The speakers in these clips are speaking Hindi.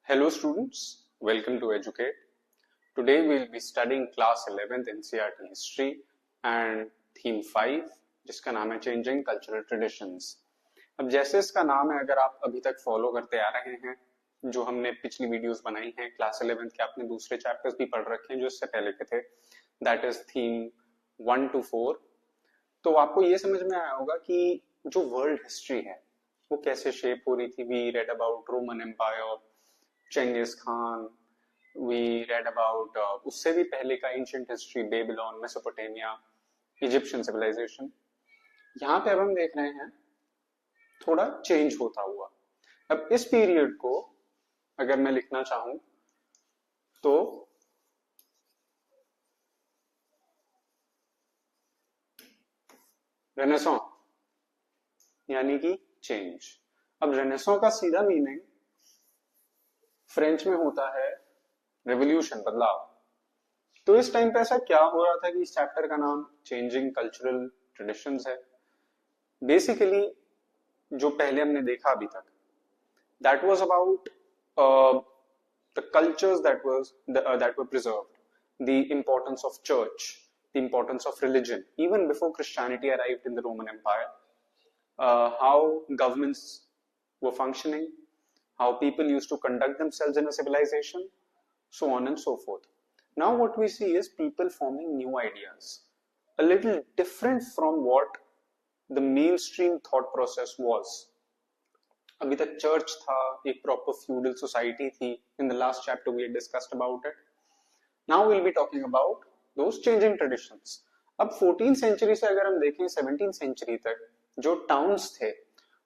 Hello students, welcome to Educate. Today we'll be studying class 11th NCERT History and theme 5 जिसका नाम है Changing Cultural Traditions। अब जैसे इसका नाम है, अगर आप अभी तक फॉलो करते आ रहे हैं, जो हमने पिछली वीडियोस बनाई हैं क्लास 11th के, आपने दूसरे चैप्टर्स भी पढ़ रखे हैं जो इससे पहले के थे, दैट इज थीम 1 to 4, तो आपको ये समझ में आया होगा कि जो वर्ल्ड हिस्ट्री है वो कैसे शेप हो रही थी। We read about Roman empire, Genghis Khan, we read about उससे भी पहले का ancient history, Babylon, Mesopotamia, Egyptian civilisation. यहाँ पे अब हम देख रहे हैं थोड़ा चेंज होता हुआ। अब इस पीरियड को अगर मैं लिखना चाहूं तो रेनेसां यानी कि चेंज। अब रेनेसां का सीधा मीनिंग फ्रेंच में होता है रेवोल्यूशन, बदलाव। तो इस टाइम पे ऐसा क्या हो रहा था कि इस चैप्टर का नाम चेंजिंग कल्चरल ट्रेडिशंस है। बेसिकली जो पहले हमने देखा अभी तक, that was about the cultures that were preserved, the importance of church, the importance of religion even before Christianity arrived in the Roman Empire, how governments were functioning, how people used to conduct themselves in a civilization, so on and so forth. Now what we see is people forming new ideas, a little different from what the mainstream thought process was. अभी तक चर्च था, एक प्रॉपर फ्यूडल सोसाइटी थी। In the last chapter we discussed about it. Now will be talking about those changing traditions. अब 14th सेंचुरी से अगर हम देखें 17th सेंचुरी तक जो टाउन्स थे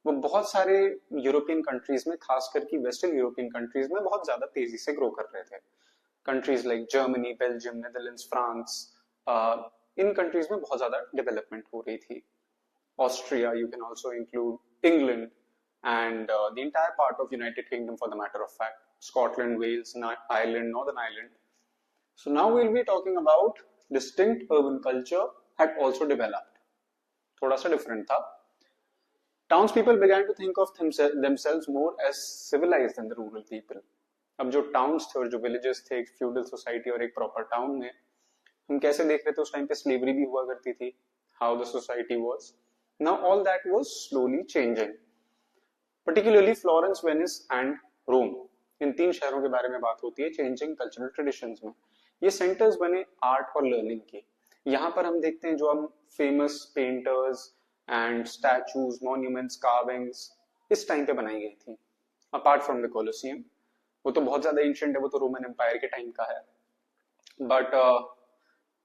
वो बहुत सारे यूरोपियन कंट्रीज में, खासकर की वेस्टर्न यूरोपियन कंट्रीज में बहुत ज्यादा तेजी से ग्रो कर रहे थे। Countries like Germany, Belgium, Netherlands, France, इन कंट्रीज में बहुत ज्यादा डेवलपमेंट हो रही थी। Austria, you can also include England and the entire part of United Kingdom for the matter of fact, Scotland, Wales, Ireland, Northern Ireland. So now we'll be talking about distinct urban culture had also developed. थोड़ा सा different था। Townspeople began to think of themselves more as civilized than the rural people. अब जो towns थे और जो villages थे, एक feudal society और एक proper town में, हम कैसे देख रहे थे उस टाइम पे slavery भी हुआ करती थी, how the society was. Now all that was slowly changing. Particularly Florence, Venice and Rome, इन तीन शहरों के बारे में बात होती है चेंजिंग कल्चरल ट्रेडिशंस में। ये सेंटर्स बने आर्ट और लर्निंग के। यहाँ पर हम देखते हैं जो हम famous painters and statues, monuments, carvings इस टाइम पे बनाई गई थी। अपार्ट फ्रॉम द कोलोसियम, वो तो बहुत ज्यादा एंशिएंट है, वो तो रोमन एम्पायर के टाइम का है। But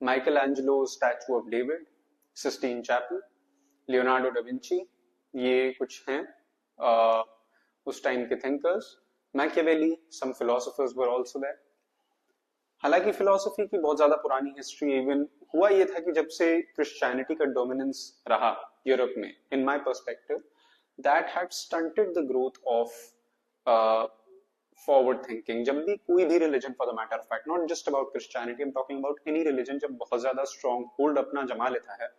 Michelangelo statue of David, Sistine chapel, Leonardo da Vinci, ये कुछ हैं उस टाइम के thinkers. Machiavelli, some philosophers were also there. हालांकि फिलोसफी की बहुत ज्यादा पुरानी हिस्ट्री, इवन हुआ ये था कि जब से क्रिश्चियनिटी का डोमिनेंस रहा यूरोप में, in my perspective, that had stunted the growth of forward thinking. जब भी कोई भी religion, for the matter of fact, not just about Christianity, I am talking about any religion, जब बहुत ज्यादा स्ट्रॉन्ग होल्ड अपना जमा लेता है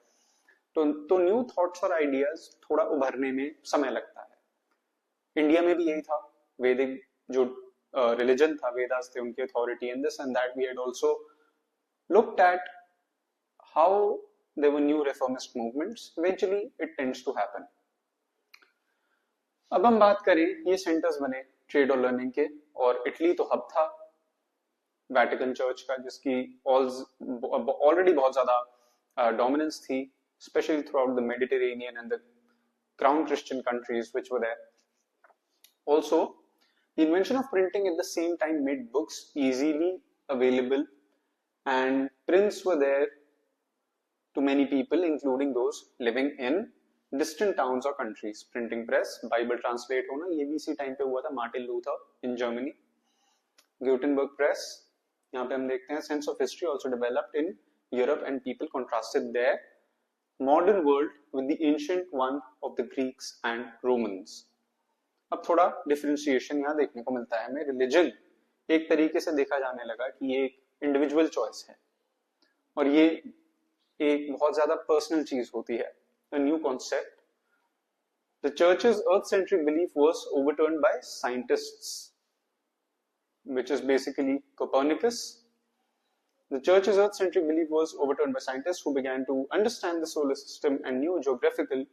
तो न्यू थॉट्स और आइडियाज थोड़ा उभरने में समय लगता है। इंडिया में भी यही था। वैदिक जो रिलीजन था, वेदास थे, उनकी authority, and this and that we had also looked at how there were new reformist movements. Eventually it tends to happen. अब हम बात करें, ये सेंटर्स बने ट्रेड और लर्निंग के, और इटली तो हब था वैटिकन चर्च का, जिसकी ऑलरेडी बहुत ज्यादा डोमिनेंस थी, especially throughout the Mediterranean and the crown Christian countries which were there. Also, the invention of printing at the same time made books easily available, and prints were there to many people, including those living in distant towns or countries. Printing press, Bible translate होना, ये भी इसी टाइम पे हुआ था। Martin Luther in Germany, Gutenberg press, यहाँ पे हम देखते हैं sense of history also developed in Europe, and people contrasted their modern world with the ancient one of the Greeks and Romans. अब थोड़ा डिफरेंशिएशन यहाँ देखने को मिलता है हमें। रिलीजन एक तरीके से देखा जाने लगा कि ये एक इंडिविजुअल चॉइस है, और ये एक बहुत ज्यादा पर्सनल चीज होती है। A new concept. The church's earth-centric belief was overturned by scientists. which is basically Copernicus. The church's Earth-centric belief was overturned by scientists who began to understand the solar system, and new geographical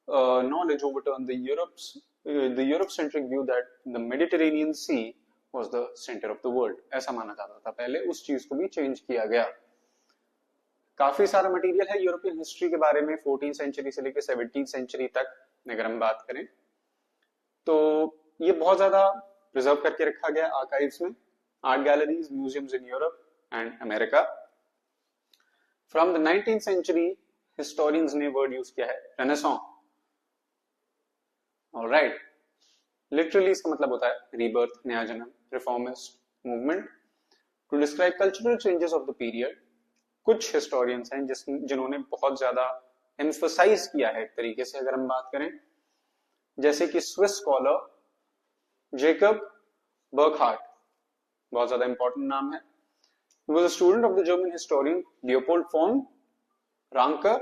knowledge overturned the Europe-centric view that the Mediterranean Sea was the center of the world. ऐसा माना जाता था पहले, उस चीज को भी चेंज किया गया. काफी सारा मटेरियल है यूरोपियन हिस्ट्री के बारे में 14th सेंचुरी से लेकर 17th सेंचुरी तक अगर हम बात करें तो ये बहुत ज्यादा प्रिजर्व करके रखा गया आर्काइव्स में, art galleries, museums in Europe and America. From the 19th century historians ने वर्ड यूज किया है रेनेसां. ऑलराइट, लिटरली इसका मतलब होता है रीबर्थ, नया जन्म, reformist movement to describe cultural changes of the period. कुछ हिस्टोरियंस हैं जिन्होंने बहुत ज्यादा एम्फसाइज किया है एक तरीके से अगर हम बात करें, जैसे कि स्विस स्कॉलर जेकब बर्कहार्ट, बहुत ज्यादा इंपॉर्टेंट नाम है. He was a student of the German historian Leopold von Ranke.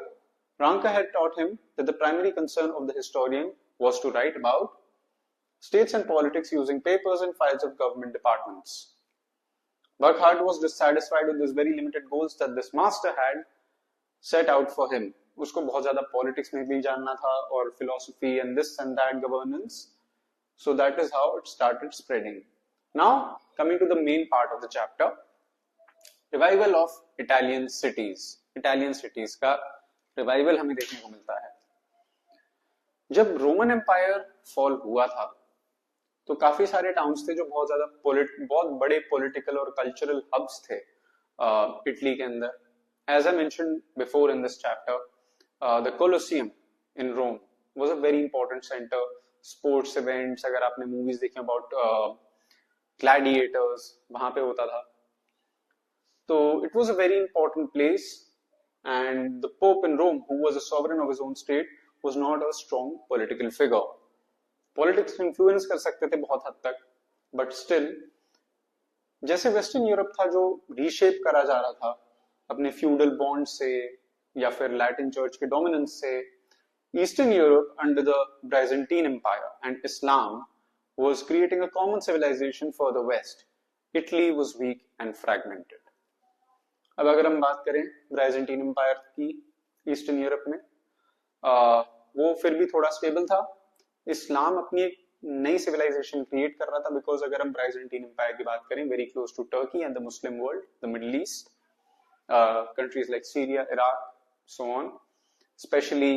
Ranke had taught him that the primary concern of the historian was to write about states and politics using papers and files of government departments. Burckhardt was dissatisfied with these very limited goals that this master had set out for him. उसको बहुत ज्यादा पॉलिटिक्स में भी जानना था और philosophy and this and that governance. So that is how it started spreading. Now coming to the main part of the chapter, revival of Italian cities. Italian cities का revival हमें देखने को मिलता है. जब रोमन एम्पायर फॉल हुआ था तो काफी सारे टाउन्स थे जो बहुत ज्यादा बहुत बड़े पॉलिटिकल और कल्चरल हब्स थे इटली के अंदर. As I mentioned before in this chapter, the Colosseum in Rome was a very important centre. Sports events, अगर आपने मूवीज देखी अबाउट ग्लैडिएटर्स, वहां पे होता था. तो it was a very important place and the Pope in Rome, who was a sovereign of his own state, was not a strong political figure. Politics influence कर सकते थे बहुत हद तक, बट स्टिल जैसे वेस्टर्न यूरोप था जो रीशेप करा जा रहा था अपने फ्यूडल बॉन्ड से या फिर लैटिन चर्च के डोमिनेंस से, eastern Europe under the Byzantine empire and Islam was creating a common civilization for the West. Italy was weak and fragmented. अब अगर हम बात करें ब्राइजेंटीन एम्पायर की ईस्टर्न यूरोप में, वो फिर भी थोड़ा स्टेबल था. इस्लाम अपनी एक नई सिविलाइजेशन क्रिएट कर रहा था, बिकॉज अगर हम ब्राइजेंटीन एम्पायर की बात करें, very close to Turkey and the Muslim world, the Middle East, countries like Syria, Iraq, so on, specially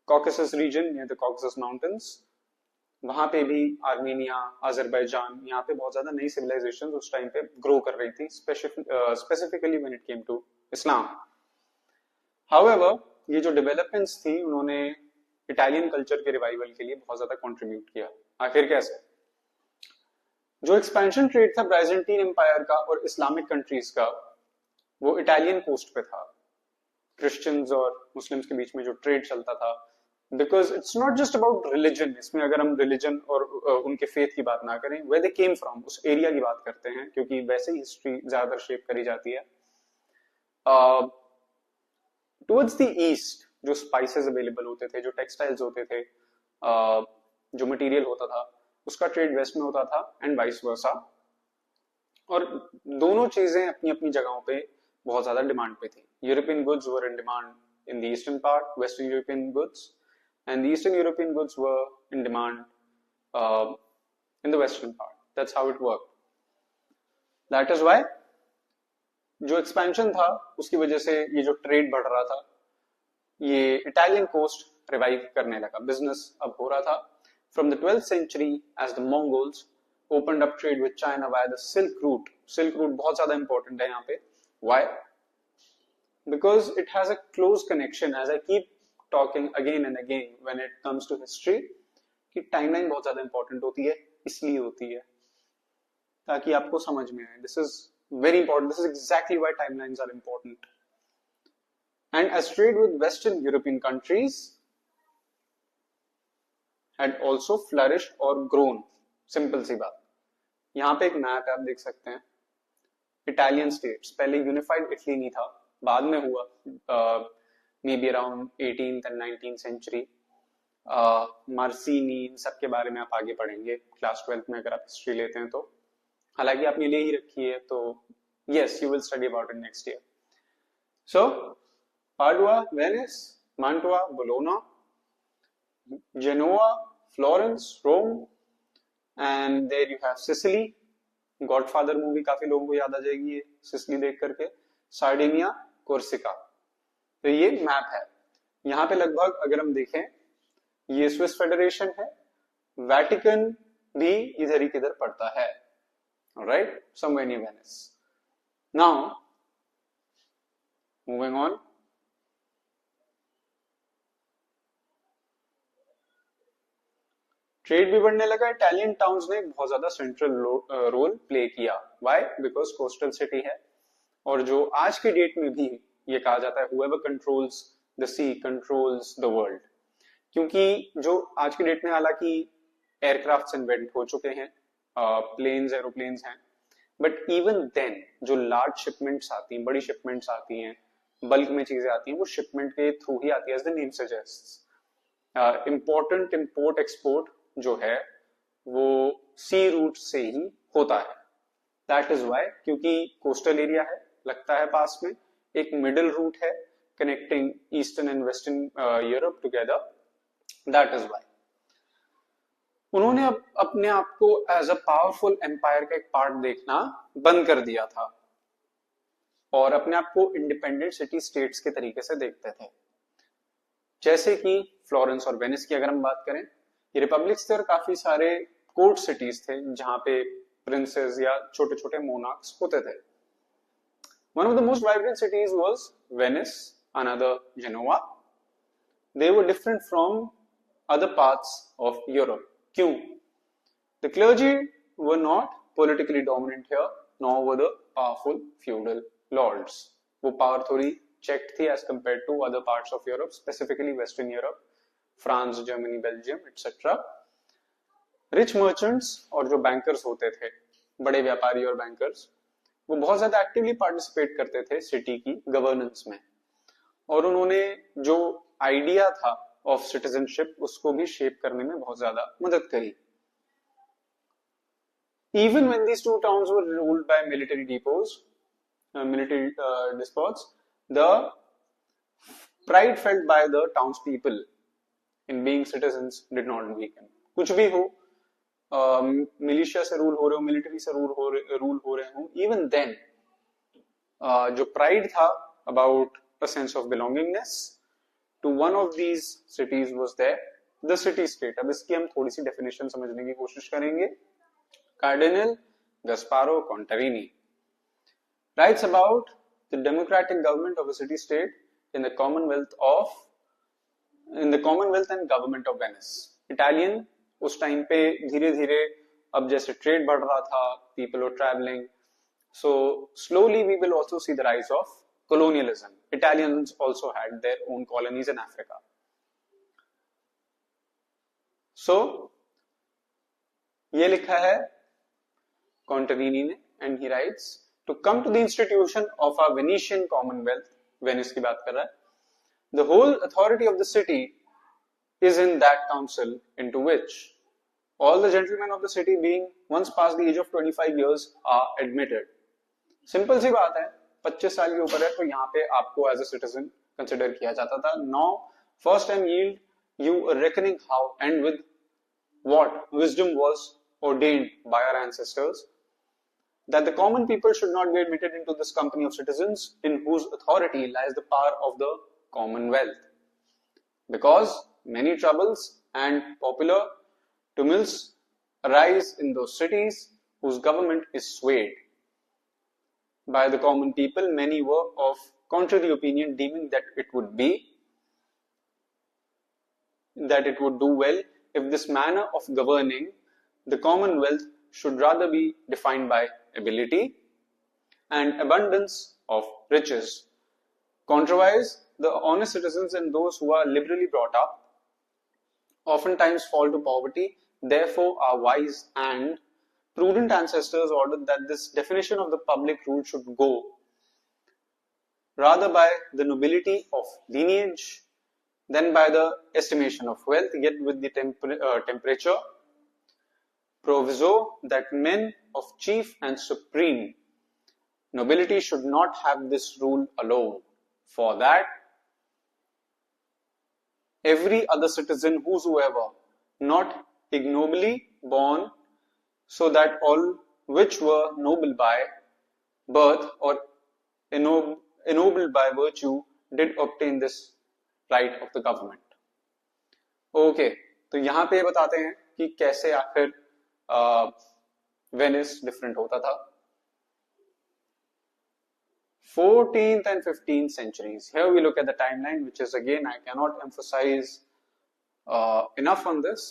Caucasus region near the Caucasus mountains, वहां पे भी आर्मेनिया, अजरबैजान, यहाँ पे बहुत ज्यादा नई सिविलाइजेशन उस टाइम पे ग्रो कर रही थी, specifically when it came to Islam. However ये जो डेवलपमेंट्स थी उन्होंने इटालियन कल्चर के रिवाइवल के लिए बहुत ज्यादा कंट्रीब्यूट किया. आखिर कैसे? जो एक्सपेंशन ट्रेड था ब्राइजेंटीन एम्पायर का और इस्लामिक कंट्रीज का, वो इटालियन कोस्ट पे था. क्रिश्चियंस और मुस्लिम्स के बीच में जो ट्रेड चलता था, because it's not just about religion. इसमें अगर हम रिलीजन और उनके फेथ की बात ना करें, वेयर दे केम फ्रॉम, उस एरिया की बात करते हैं, क्योंकि वैसे ही हिस्ट्री ज्यादा शेप करी जाती है. टुवर्ड्स द ईस्ट जो स्पाइसेस अवेलेबल होते थे, जो टेक्सटाइल्स होते थे, जो मटेरियल होता था, उसका ट्रेड वेस्ट में होता था एंड वाइस वर्सा. और दोनों चीजें अपनी अपनी जगहों पे बहुत ज्यादा डिमांड पे थी. European goods were in demand in the eastern part, Western European goods, and the Eastern European goods were in demand in the Western part. That's how it worked. That is why जो expansion था उसकी वजह से ये जो ट्रेड बढ़ रहा था, ये इटालियन कोस्ट रिवाइव करने लगा. बिजनेस अब हो रहा था. From the 12th century, as the Mongols opened up trade with China via the Silk Route. Silk Route बहुत ज्यादा important है यहाँ पे. Why? Because it has a close connection, as I keep talking again and again when it comes to history, कि timeline बहुत ज्यादा important होती है, इसलिए होती है ताकि आपको समझ में आए. This is very important. This is exactly why timelines are important. And as trade with Western European countries had also flourished or grown. Simple सी बात. यहाँ पे एक मैप है, आप देख सकते हैं. इटालियन स्टेट्स, पहले यूनिफाइड इटली नहीं था, बाद में हुआ, may be around 18th and 19th century. Mazzini, इन सब के बारे में आप आगे पढ़ेंगे क्लास 12th में अगर आप हिस्ट्री लेते हैं तो. हालांकि आपने ले ही रखी है, तो yes, you will study about it next year. So, Padua, Venice, Mantua, Bologna, Genoa, Florence, Rome, and there you have Sicily. Godfather movie काफी लोगों को याद आ जाएगी सिसिली देख करके. Sardinia, Corsica. तो ये मैप है. यहाँ पे लगभग अगर हम देखें, ये स्विस फेडरेशन है, वेटिकन भी इधर ही किधर पड़ता है. Right, somewhere near Venice. Now moving on. Trade भी बढ़ने लगा. इटालियन टाउन्स ने बहुत ज्यादा सेंट्रल रोल प्ले किया. व्हाई? बिकॉज कोस्टल सिटी है, और जो आज के डेट में भी ये कहा जाता है whoever controls the sea controls the world. क्योंकि जो आज के डेट में हालांकि एयरक्राफ्ट इन्वेंट हो चुके हैं, प्लेन्स, एरोप्लेन्स हैं, बट इवन देन जो लार्ज शिपमेंट्स आती हैं, बड़ी शिपमेंट्स आती हैं, बल्क में चीजें आती हैं, वो शिपमेंट के थ्रू ही आती है. As the name suggests, important import export जो है वो सी रूट से ही होता है. दैट इज वाई, क्योंकि कोस्टल एरिया है, लगता है पास में, एक मिडिल रूट है connecting eastern and western Europe together. That is why उन्होंने अपने आप को एज अ पावरफुल एम्पायर का एक पार्ट देखना बंद कर दिया था, और अपने आप को इंडिपेंडेंट सिटी स्टेट्स के तरीके से देखते थे. जैसे कि फ्लोरेंस और वेनिस की अगर हम बात करें, ये रिपब्लिक्स थे और काफी सारे कोर्ट सिटीज थे जहां पे प्रिंसेस या छोटे छोटे मोनार्क्स होते थे. One of the most vibrant cities was Venice, another Genoa. They were different from other parts of Europe. क्यों? The clergy were not politically dominant here, nor were the powerful feudal lords. वो पावर थोड़ी checked थी as compared to other parts of Europe, specifically Western Europe, France, Germany, Belgium, etc. Rich merchants और जो bankers होते थे, बड़े व्यापारी और bankers, वो बहुत ज्यादा एक्टिवली पार्टिसिपेट करते थे सिटी की गवर्नेंस में, और उन्होंने जो आइडिया था ऑफ सिटीजनशिप उसको भी शेप करने में बहुत ज्यादा मदद करी. Even when these two towns were ruled by military despots, the pride felt by the towns people in being citizens did not weaken. कुछ भी हो, मिलिशिया से रूल हो रहे हो, मिलिट्री से रूल हो रहे हो, इवन देन जो प्राइड था about a sense of belongingness to one of these cities was there. The city state. अब इसकी हम थोड़ी सी डेफिनेशन समझने की कोशिश करेंगे. Cardinal Gasparo Contarini writes about the democratic government of a city state in the commonwealth and government of Venice. Italian उस टाइम पे धीरे धीरे, अब जैसे ट्रेड बढ़ रहा था, people were travelling, so slowly we will also see the rise of colonialism. Italians also had their own colonies in Africa. So ये लिखा है कॉन्टरिनी ने, and he writes, to come to the institution of our Venetian Commonwealth, Venice की बात कर रहा है, the whole authority of the city is in that council, into which all the gentlemen of the city being once past the age of 25 years are admitted. Simple सी बात है, 25 साल के ऊपर है तो यहाँ पे आपको एज अ सिटीजन कंसिडर किया जाता था. Now first time yield you reckoning how and with what wisdom was ordained by our ancestors, that the common people should not be admitted into this company of citizens in whose authority lies the power of the commonwealth, because many troubles and popular tumults arise in those cities whose government is swayed by the common people. Many were of contrary opinion, deeming that it would do well if this manner of governing the commonwealth should rather be defined by ability and abundance of riches. Contrariwise, the honest citizens and those who are liberally brought up oftentimes fall to poverty. Therefore, our wise and prudent ancestors ordered that this definition of the public rule should go rather by the nobility of lineage than by the estimation of wealth, yet with the temperature proviso that men of chief and supreme nobility should not have this rule alone. For that, every other citizen whosoever not ignobly born, so that all which were noble by birth or ennobled by virtue did obtain this right of the government. Okay तो यहां पे बताते हैं कि कैसे आखिर वेनिस डिफरेंट होता था. 14th and 15th centuries. Here we look at the timeline, which is again, I cannot emphasize enough on this.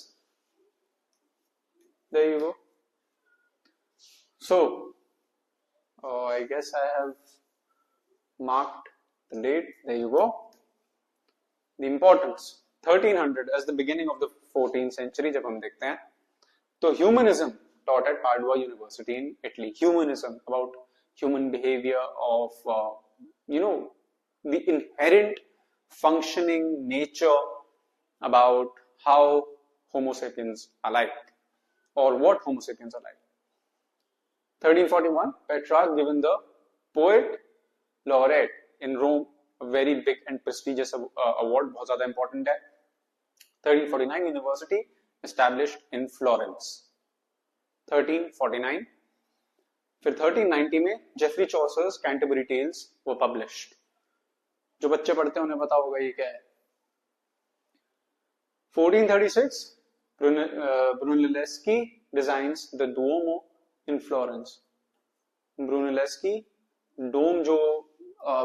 There you go. So, I guess I have marked the date. There you go. The importance. 1300 as the beginning of the 14th century. जब हम देखते हैं तो humanism taught at Padua University in Italy. Humanism about human behavior of the inherent functioning nature about how Homo sapiens are like or what Homo sapiens are like. 1341 Petrarch given the poet laureate in Rome, a very big and prestigious award, बहुत ज़्यादा important है. 1349 University established in Florence. 1349. फिर 1390 में जेफरी चॉसर्स कैंटरबरी टेल्स वो पब्लिश्ड. जो बच्चे पढ़ते हैं उन्हें पता होगा ये क्या है. 1436 Brunelleschi designs the Duomo in Florence. ब्रूनेलेस्की डोम जो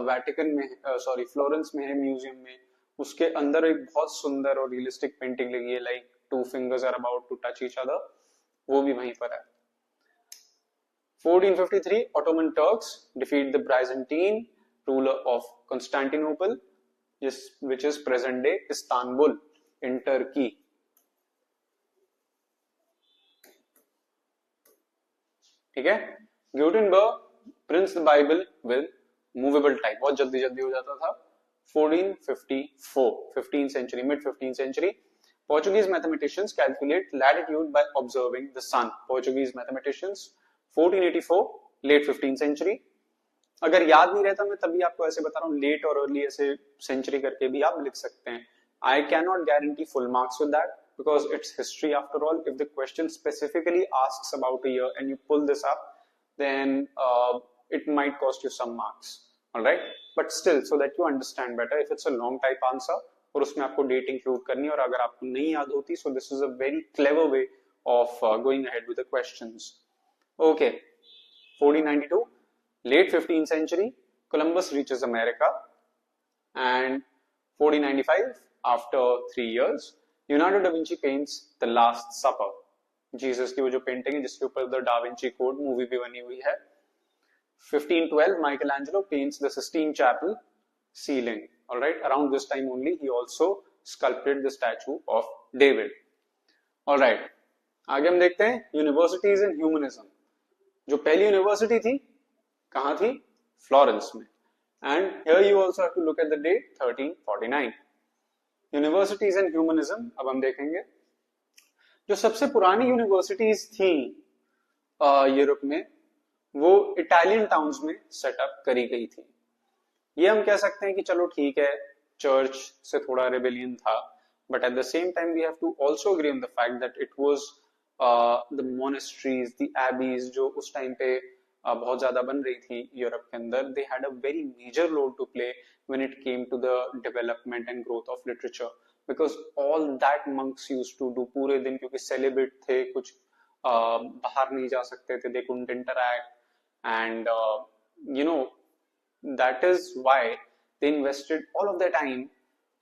वेटिकन में फ्लोरेंस में है म्यूजियम में, उसके अंदर एक बहुत सुंदर और रियलिस्टिक पेंटिंग लगी है, like two fingers are about to touch each other, वो भी वहीं पर है. 1453 Ottoman Turks defeat the Byzantine ruler of Constantinople, which is present day Istanbul in Turkey. ठीक है. Gutenberg prints the Bible with movable type. बहुत जल्दी जल्दी हो जाता था. 1454 15th century, mid 15th century. Portuguese mathematicians calculate latitude by observing the sun. Portuguese mathematicians. 1484 late 15th century. अगर याद नहीं रहता मैं तभी आपको ऐसे बता रहा हूँ, लेट और अर्ली ऐसे सेंचुरी करके भी आप लिख सकते हैं. I cannot guarantee full marks with that because it's history after all. If the question specifically asks about a year and you pull this up, then it might cost you some marks. All right, but still, so that you understand better, if it's a long type answer और उसमें आपको date include करनी है और अगर आपको नहीं याद होती, so this is a very clever way of going ahead with the questions. Okay, 1492, late 15th century, Columbus reaches America, and 1495, after 3 years, Leonardo da Vinci paints The Last Supper. Jesus की वो जो पेंटिंग है जिसके ऊपर the da Vinci code movie भी बनी हुई है. 1512 Michelangelo paints the Sistine Chapel ceiling. All right, around this time only he also sculpted the statue of David. All right, आगे हम देखते हैं यूनिवर्सिटीज इन ह्यूमनिज्म. जो पहली यूनिवर्सिटी थी कहाँ थी? फ्लोरेंस में. And here you also have to look at the date 1349. Universities in humanism अब हम देखेंगे. जो सबसे पुरानी यूनिवर्सिटीज थी यूरोप में वो इटालियन टाउन्स में सेटअप करी गई थी. ये हम कह सकते हैं कि चलो ठीक है, चर्च से थोड़ा रेबेलियन था, but at the same time we have to also agree on the fact that it was the monasteries, the abbeys जो उस टाइम पे बहुत ज्यादा बन रही थी यूरोप के अंदर, they had a very major role to play when it came to the development and growth of literature. Because all that monks used to do पूरे दिन, क्योंकि सेलिब्रेट थे, कुछ बाहर नहीं जा सकते थे, they couldn't interact, and that is why they invested all of their time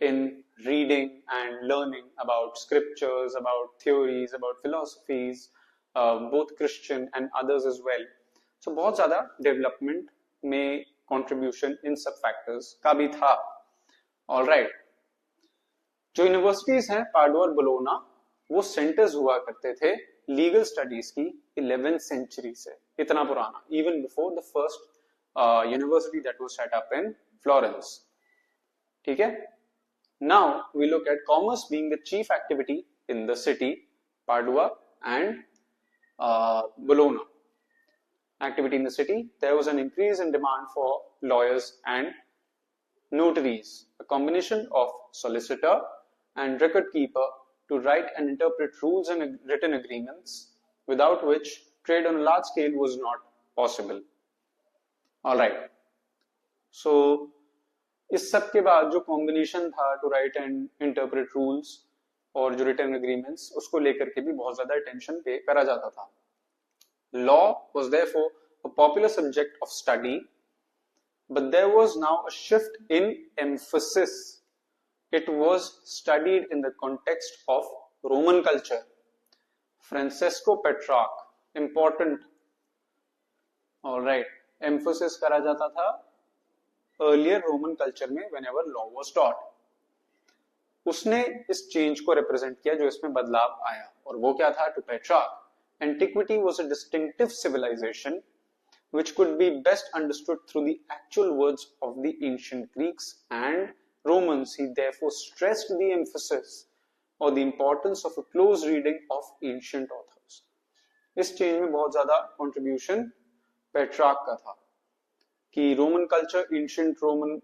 in reading and learning about scriptures, about theories, about philosophies, both Christian and others as well. So बहुत ज्यादा development में contribution इन सब factors का भी था. All right, जो यूनिवर्सिटीज हैं पाडुआ और बोलोना, वो सेंटर्स हुआ करते थे लीगल स्टडीज की 11th सेंचुरी से. इतना पुराना, even before the first university that was set up in Florence. ठीक है. Now we look at commerce being the chief activity in the city Padua and Bologna activity in the city, there was an increase in demand for lawyers and notaries, a combination of solicitor and record keeper to write and interpret rules and written agreements, without which trade on a large scale was not possible. All right. So इस सब के बाद जो कॉम्बिनेशन था to write and interpret rules और जो रिटर्न एग्रीमेंट्स, उसको लेकर के भी बहुत ज्यादा अटेंशन पे करा जाता था. Law was therefore a popular subject of study, but there was now a shift in emphasis. It was studied in the context of Roman culture. Francisco Petrarch, important. Alright, emphasis करा जाता था अर्लियर रोमन कल्चर में व्हेनेवर लॉ वाज टॉट. उसने इस चेंज को रिप्रेजेंट किया जो इसमें बदलाव आया, और वो क्या था? To Petrarch, antiquity was a distinctive civilisation which could be best understood through the actual words of the ancient Greeks and Romans. He therefore stressed the emphasis or the importance of a close reading of ancient authors. इस चेंज में बहुत ज्यादा कंट्रीब्यूशन पेट्रार्क का था कि Roman culture, ancient Roman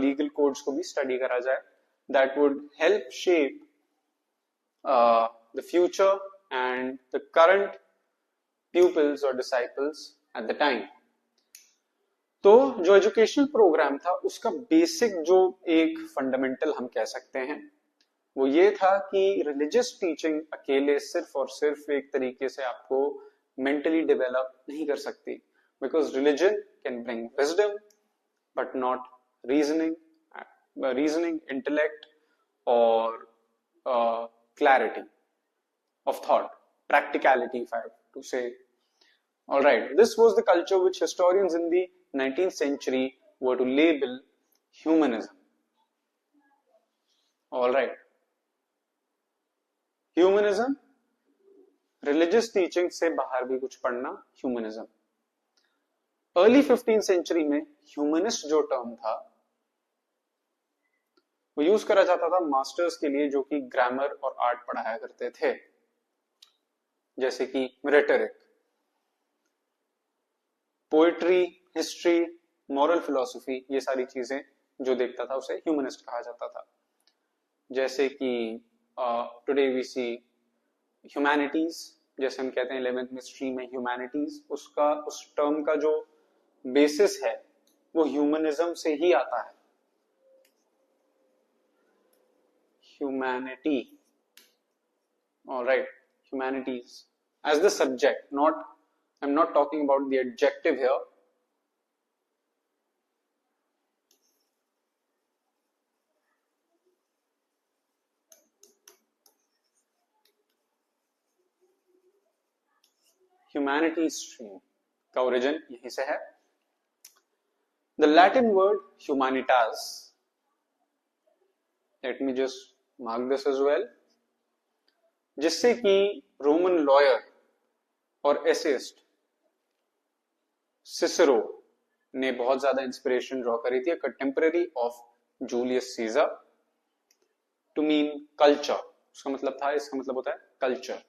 legal codes को भी स्टडी करा जाए. That would help shape the future and the current pupils or disciples at the time. तो जो एजुकेशनल प्रोग्राम था उसका बेसिक जो एक फंडामेंटल हम कह सकते हैं वो ये था कि रिलीजियस टीचिंग अकेले सिर्फ और सिर्फ एक तरीके से आपको मेंटली डेवलप नहीं कर सकती, because religion can bring wisdom but not reasoning, intellect और clarity of thought, practicality, if I have to say. All right, this was the culture which historians in the 19th century were to label humanism. All right, humanism, religious teaching से बाहर भी कुछ पढ़ना, humanism. Early 15th century में humanist जो टर्म था वो यूज करा जाता था मास्टर्स के लिए जो कि ग्रामर और आर्ट पढ़ाया करते थे, जैसे कि rhetoric, poetry, history, moral philosophy, ये सारी चीजें जो देखता था उसे ह्यूमनिस्ट कहा जाता था. जैसे कि टुडे वी सी ह्यूमैनिटीज, जैसे हम कहते हैं 11th मिस्ट्री में ह्यूमैनिटीज, उसका उस टर्म का जो बेसिस है वो ह्यूमनिज्म से ही आता है. Humanity, alright, humanities as the subject, I'm not talking about the adjective here. Humanities stream का origin यहीं से है. The Latin word humanitas, let me just mark this as well, जिससे कि रोमन लॉयर और एसेइस्ट सिसरो ने बहुत ज्यादा इंस्पिरेशन ड्रॉ करी थी, contemporary of Julius Caesar, to mean culture. उसका मतलब था, इसका मतलब होता है कल्चर.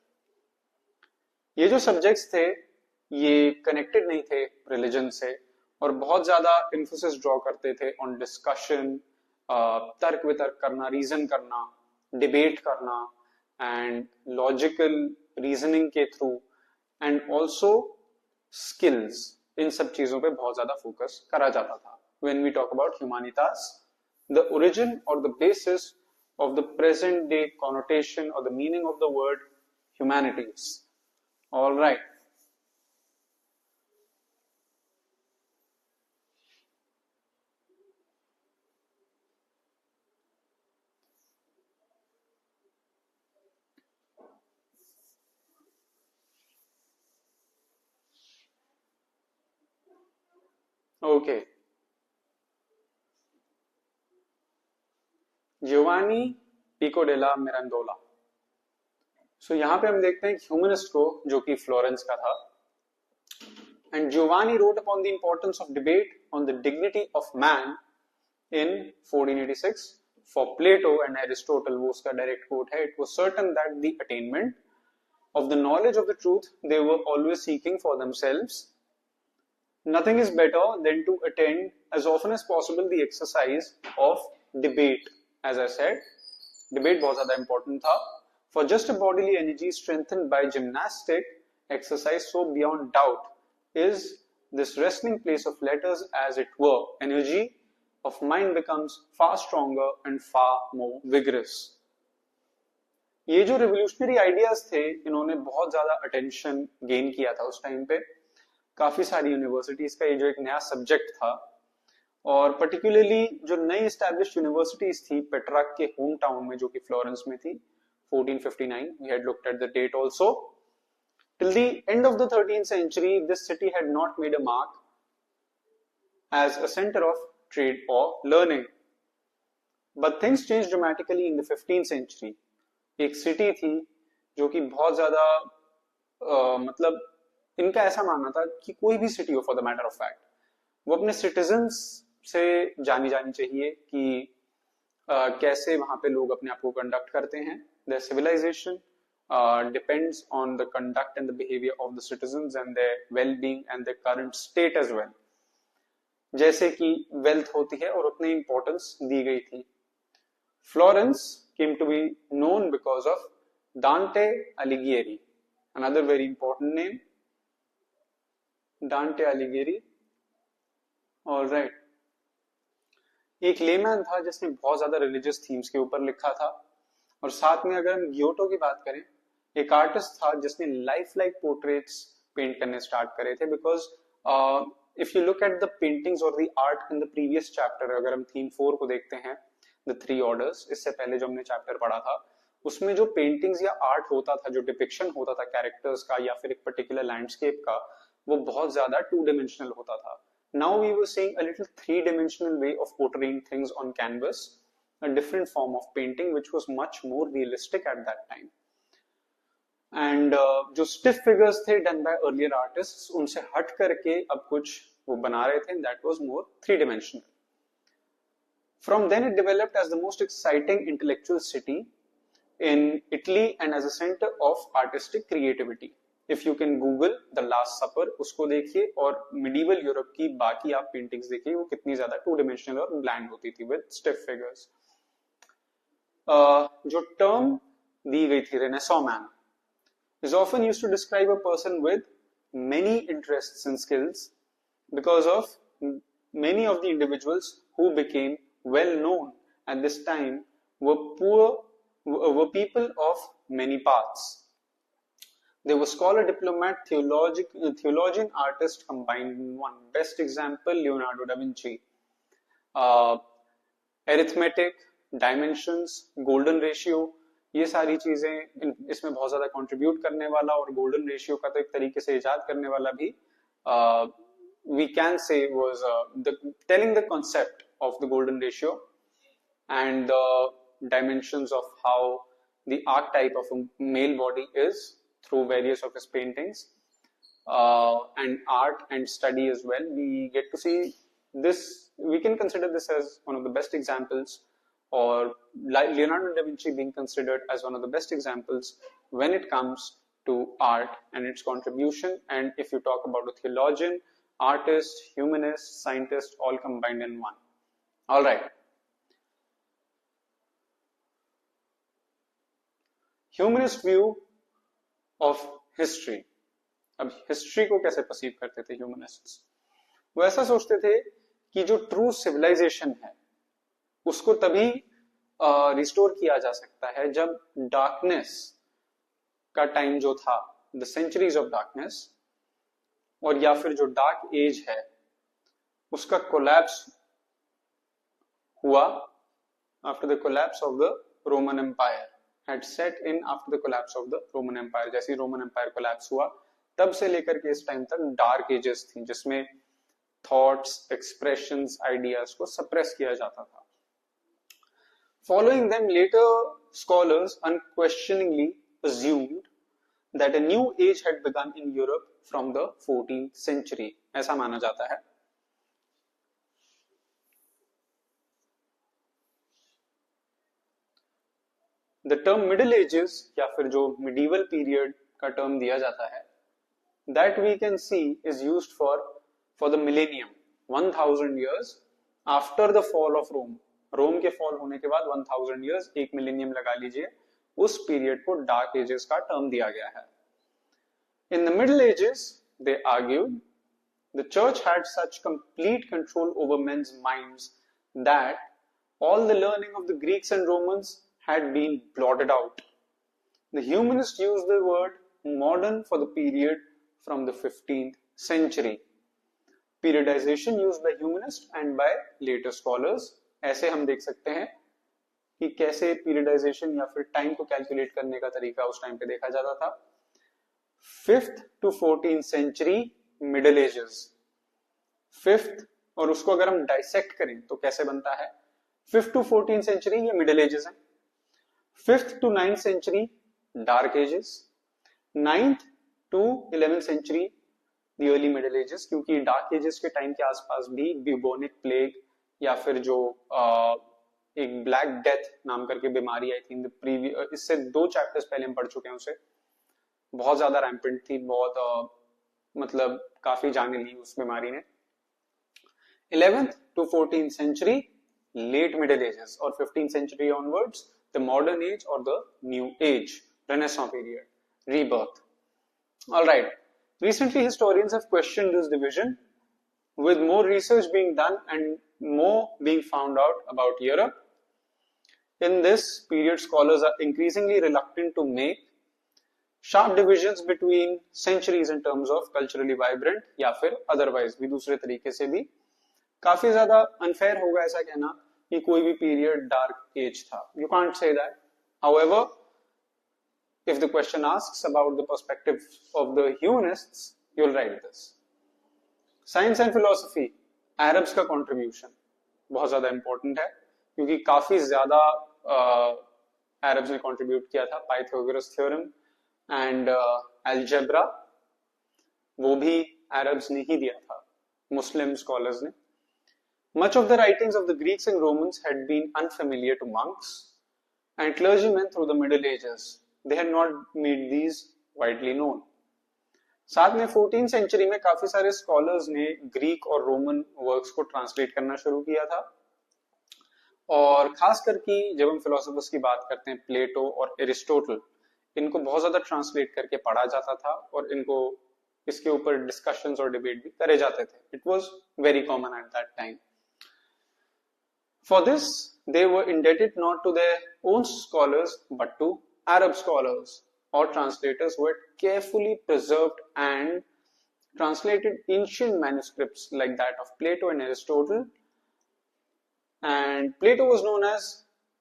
ये जो सब्जेक्ट्स थे ये कनेक्टेड नहीं थे रिलीजन से और बहुत ज्यादा एम्फोसिस ड्रॉ करते थे ऑन डिस्कशन, तर्क वितर्क करना, रीजन करना, डिबेट करना and logical reasoning के थ्रू, and also skills, इन सब चीजों पे बहुत ज्यादा फोकस करा जाता था. When we talk about humanitas, the origin or the basis of the present day connotation or the meaning of the word humanities. All right. Okay, Giovanni Pico della Mirandola. So यहां पे हम देखते हैं ह्यूमनिस्ट को जो कि फ्लोरेंस का था. And Giovanni wrote upon the importance of debate on the dignity of man in 1486 for Plato and Aristotle. वो उसका डायरेक्ट कोट है. It was certain that the attainment of the knowledge of the truth they were always seeking for themselves. Nothing is better than to attend as often as possible the exercise of debate. As I said, debate बहुत ज़्यादा important था. For just a bodily energy strengthened by gymnastic exercise, so beyond doubt is this resting place of letters, as it were. Energy of mind becomes far stronger and far more vigorous. ये जो रिवोल्यूशनरी आइडियाज थे, इन्होंने बहुत ज्यादा अटेंशन गेन किया था उस टाइम पे. काफी सारी यूनिवर्सिटीज का ये जो एक नया सब्जेक्ट था, और पर्टिकुलरली जो नई एस्टैब्लिश्ड यूनिवर्सिटीज थी पेट्रार्क के होम टाउन में, जो कि फ्लोरेंस में थी, 1459. We had looked at the date also. Till the end of the 13th century, this city had not made a mark as a center of trade or learning. But things changed dramatically in the 15th century. एक सिटी थी जो कि बहुत ज्यादा मतलब इनका ऐसा मानना था कि कोई भी सिटी हो, for the matter of fact, वो अपने सिटीजन्स से जानी जानी चाहिए कि कैसे वहां पे लोग अपने आप को कंडक्ट करते हैं. Their civilisation depends on the conduct and the behaviour of the citizens and their well being and their current state as well. जैसे कि वेल्थ होती है और उतनी इंपॉर्टेंस दी गई थी. Florence came to be known because of Dante Alighieri, another very important name, Dante Alighieri. All right. एक लेमैन था जिसने बहुत ज्यादा रिलीजियस थीम्स के ऊपर लिखा था. और साथ में अगर हम गियोटो की बात करें, एक आर्टिस्ट था जिसने लाइफ लाइक पोर्ट्रेट्स पेंट करने स्टार्ट करे थे. Because if you look at the paintings और the art in the previous chapter, अगर हम थीम 4 को देखते हैं, द 3 ऑर्डर्स, इससे पहले जो हमने चैप्टर पढ़ा था, उसमें जो पेंटिंग्स या आर्ट होता था, जो डिपिक्शन होता था कैरेक्टर्स का या फिर एक पर्टिकुलर लैंडस्केप का, वो बहुत ज्यादा 2 डिमेंशनल होता था. Now we were seeing a little 3 dimensional way of portraying things on canvas, a different form of painting which was much more realistic at that time. And जो स्टिफ फिगर्स थे डन बाय अर्लियर आर्टिस्ट्स, उनसे हट करके अब कुछ वो बना रहे थे, that was more 3 dimensional. From then it developed as the most exciting intellectual city in Italy and as a center of artistic creativity. If you can Google The Last Supper, उसको देखिए, और medieval यूरोप की बाकी आप पेंटिंग्स देखिए, वो कितनी ज्यादा 2 dimensional और bland होती थी with stiff figures. जो टर्म दी गई थी Renaissance man is often used to describe a person with many interests and skills, because of many of the individuals who became well known at this time were people of many paths. They were scholar, diplomat, theologian, artist combined in one. Best example, Leonardo da Vinci. Arithmetic, dimensions, golden ratio, ये सारी चीजें इसमें बहुत ज्यादा कंट्रीब्यूट करने वाला, और गोल्डन रेशियो का तो एक तरीके से इजाद करने वाला भी we can say was telling the concept of the golden ratio and the dimensions of how the archetype of a male body is through various of his paintings and art and study as well. We get to see this, we can consider this as one of the best examples, or Leonardo da Vinci being considered as one of the best examples when it comes to art and its contribution. And if you talk about a theologian, artist, humanist, scientist, all combined in one. All right. Humanist view of history. अब हिस्ट्री को कैसे परसीव करते थे ह्यूमनिस्ट्स? वो ऐसा सोचते थे कि जो ट्रू सिविलाइजेशन है उसको तभी रिस्टोर किया जा सकता है जब डार्कनेस का टाइम जो था, द सेंचुरीज ऑफ डार्कनेस, और या फिर जो डार्क एज है, उसका कोलैप्स हुआ after the collapse of the Roman empire, had set in after the collapse of the Roman empire. जैसे ही रोमन एम्पायर कोलैप्स हुआ, तब से लेकर के इस टाइम तक डार्क एजेस थी, जिसमें थॉट्स, एक्सप्रेशंस, आइडियाज को सप्रेस किया जाता था. Following them, later scholars unquestioningly assumed that a new age had begun in Europe from the 14th century. ऐसा माना जाता है. The term Middle Ages या फिर जो medieval period का टर्म दिया जाता है, that we can see is used for the millennium, 1000 years after the fall of Rome. रोम के फॉल होने के बाद 1000 years, एक मिलेनियम लगा लीजिए, उस पीरियड को डार्क एजेस का टर्म दिया गया है. In the Middle Ages, they argued the church had such complete control over men's minds that all the learning of the Greeks and Romans had been blotted out. The humanists used the word modern for the period from the 15th century. Periodization used by humanists and by later scholars. ऐसे हम देख सकते हैं कि कैसे periodization या फिर टाइम को कैलकुलेट करने का तरीका उस टाइम पे देखा जाता था. 5th to 14th century middle ages. 5th और उसको अगर हम डाइसेक्ट करें तो कैसे बनता है, 5th to 14th century ये मिडिल एजेस है. 5th to 9th century dark ages. 9th to 11th century the early middle ages, क्योंकि डार्क एजेस के टाइम के आसपास भी ब्यूबोनिक प्लेग या फिर जो एक ब्लैक डेथ नाम करके बीमारी आई थी, इससे 2 चैप्टर्स पहले हम पढ़ चुके हैं उसे, बहुत ज्यादा रैम्पेंट थी, बहुत मतलब काफी जाने ली उस बीमारी ने. 11th to 14th century late middle ages, और 15th century onwards the modern age और the new age, renaissance period, rebirth. All right. Recently, historians have questioned this division, with more research being done and more being found out about Europe. In this period, scholars are increasingly reluctant to make sharp divisions between centuries in terms of culturally vibrant या फिर otherwise भी दूसरे तरीके से भी. काफी ज्यादा unfair होगा ऐसा कहना कि कोई भी period dark age था. You can't say that. However, if the question asks about the perspective of the humanists, you'll write this. Science and philosophy, Arabs का contribution बहुत ज्यादा important है, क्योंकि काफी ज्यादा Arabs ने contribute किया था. Pythagoras theorem and algebra वो भी Arabs ने ही दिया था, Muslim scholars ने. Much of the writings of the Greeks and Romans had been unfamiliar to monks and clergymen through the Middle Ages. They had not made these widely known. साथ में 14th century में काफी सारे scholars ने ग्रीक और रोमन वर्क्स को ट्रांसलेट करना शुरू किया था, और खासकर कि जब हम फिलोसोफर्स की बात करते हैं, प्लेटो और एरिस्टोटल, इनको बहुत ज्यादा ट्रांसलेट करके पढ़ा जाता था और इनको इसके ऊपर डिस्कशंस और डिबेट भी करे जाते थे. It was very common eight that time. For this they were indebted not to their own scholars but to Arab scholars or translators who had carefully preserved and translated ancient manuscripts like that of Plato and Aristotle. And Plato was known as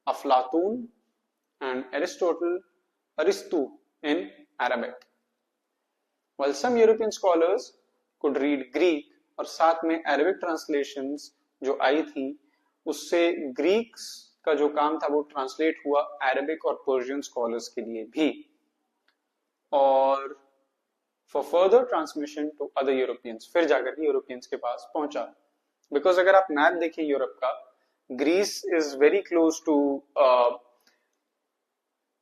Aflatun and Aristotle Aristu in Arabic. While some European scholars could read Greek, और साथ में Arabic translations जो आई थी उससे ग्रीक्स का जो काम था वो ट्रांसलेट हुआ अरेबिक और पर्शियन स्कॉलर्स के लिए भी, और for further transmission to other Europeans, फिर जाकर के यूरोपियंस के पास पहुंचा. बिकॉज अगर आप मैप देखिए यूरोप का, Greece is very close to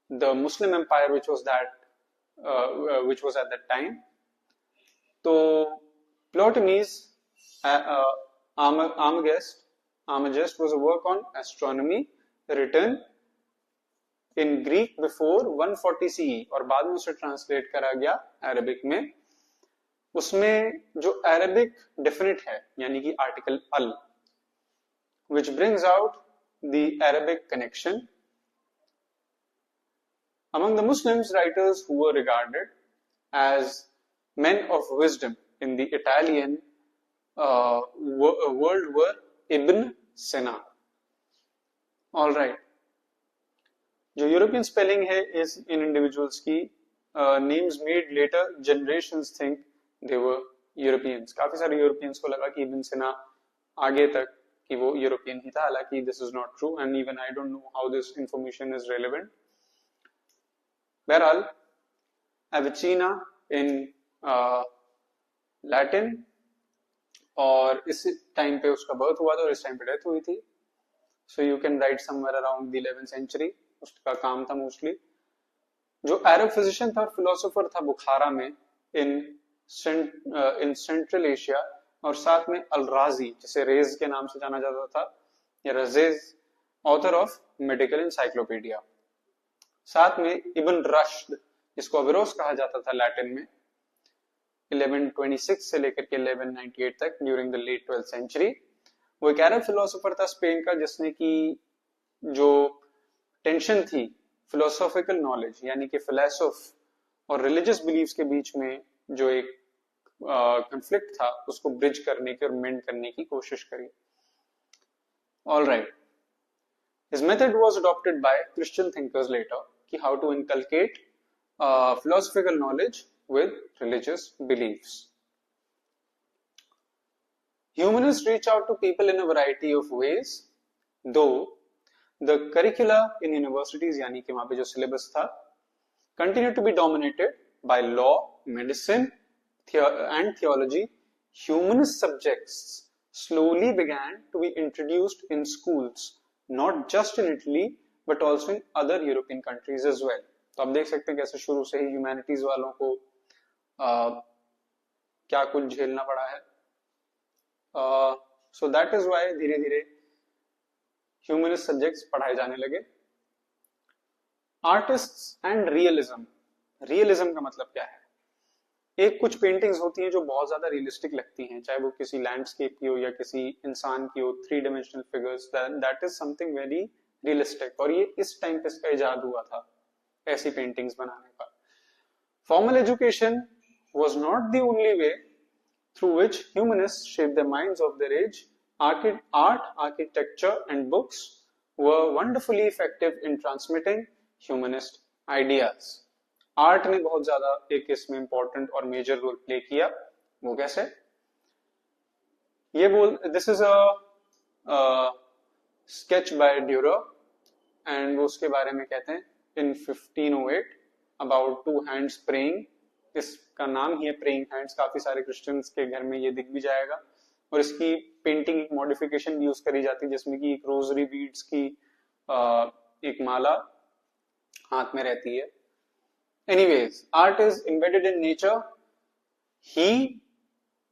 the Muslim empire which was at that time. तो Ptolemy's Almagest was a work on astronomy written in Greek before 140 CE और बाद में उसे ट्रांसलेट करा गया अरबिक में. उसमें जो अरबिक डेफिनेट है यानी कि आर्टिकल अल, which brings out the Arabic connection. Among the Muslims, writers who were regarded as men of wisdom in the Italian world were Ibn Sina. All right. जो यूरोपियन स्पेलिंग है इस इन इंडिविजुअल्स की, names made later generations think they were Europeans. काफी सारे यूरोपियंस को लगा कि इब्न सिना आगे तक कि वो यूरोपियन ही था, हालांकि this is not true and even I don't know how this information is relevant. बहरहाल एविसीना इन लैटिन, और इस टाइम पे उसका बर्थ हुआ था और इस टाइम पे डेथ हुई थी. So you can write somewhere around the 11th century. उसका काम था मोस्टली. जो अरब फिजिशियन था और फिलोसोफर था बुखारा में इन सेंट्रल एशिया, और साथ में अल राजी, जिसे रेज के नाम से जाना जाता था, या रजेज, ऑथर ऑफ मेडिकल इंसाइक्लोपीडिया। साथ में इब्न रश्द, जिसको अवेरोस कहा जाता था लैटिन में, 1126 से लेकर के 1198 तक, during the late 12th century. वो एक अरब फिलोसोफर था स्पेन का, जिसने की जो टेंशन थी फिलोसॉफिकल नॉलेज यानी कि फिलोसोफ और रिलीजियस बिलीफ्स के बीच में जो एक कंफ्लिक्ट था, उसको ब्रिज करने की और मेंड करने की कोशिश करी। All right, his method was adopted by Christian thinkers later कि how to inculcate philosophical knowledge with religious beliefs. Humanists reach out to people in a variety of ways, though the curricula in universities, यानी कि वहां पे जो syllabus था, continue to be dominated by law, medicine, and theology. Humanist subjects slowly began to be introduced in schools, not just in Italy, but also in other European countries as well. तो आप देख सकते हैं कैसे शुरू से ही ह्यूमैनिटीज वालों को क्या कुछ झेलना पड़ा है। सो दैट इज व्हाई धीरे धीरे ह्यूमनिस्ट सब्जेक्ट्स पढ़ाए जाने लगे। Artists and realism. रियलिज्म का मतलब क्या है? एक कुछ पेंटिंग्स होती हैं जो बहुत ज्यादा रियलिस्टिक लगती हैं, चाहे वो किसी लैंडस्केप की हो या किसी इंसान की हो, 3 dimensional figures, that is something very realistic. और ये इस टाइम पे इसका इजाद हुआ था ऐसी पेंटिंग्स बनाने का। Formal education was not the only way through which humanists shaped the minds of their age. Art, architecture, and books were wonderfully effective in transmitting humanist ideas. Art ने बहुत ज्यादा एक इसमें इंपॉर्टेंट और मेजर रोल प्ले किया। वो कैसे? ये this is a sketch by Durer and वो उसके बारे में कहते हैं in 1508 about 2 hands praying। इसका नाम ही है प्रेइंग हैंड्स। काफी सारे क्रिश्चियंस के घर में ये दिख भी जाएगा, और इसकी पेंटिंग एक मॉडिफिकेशन भी यूज करी जाती है, जिसमें कि एक रोजरी बीड्स की एक माला हाथ में रहती है। Anyways, art is embedded in nature. He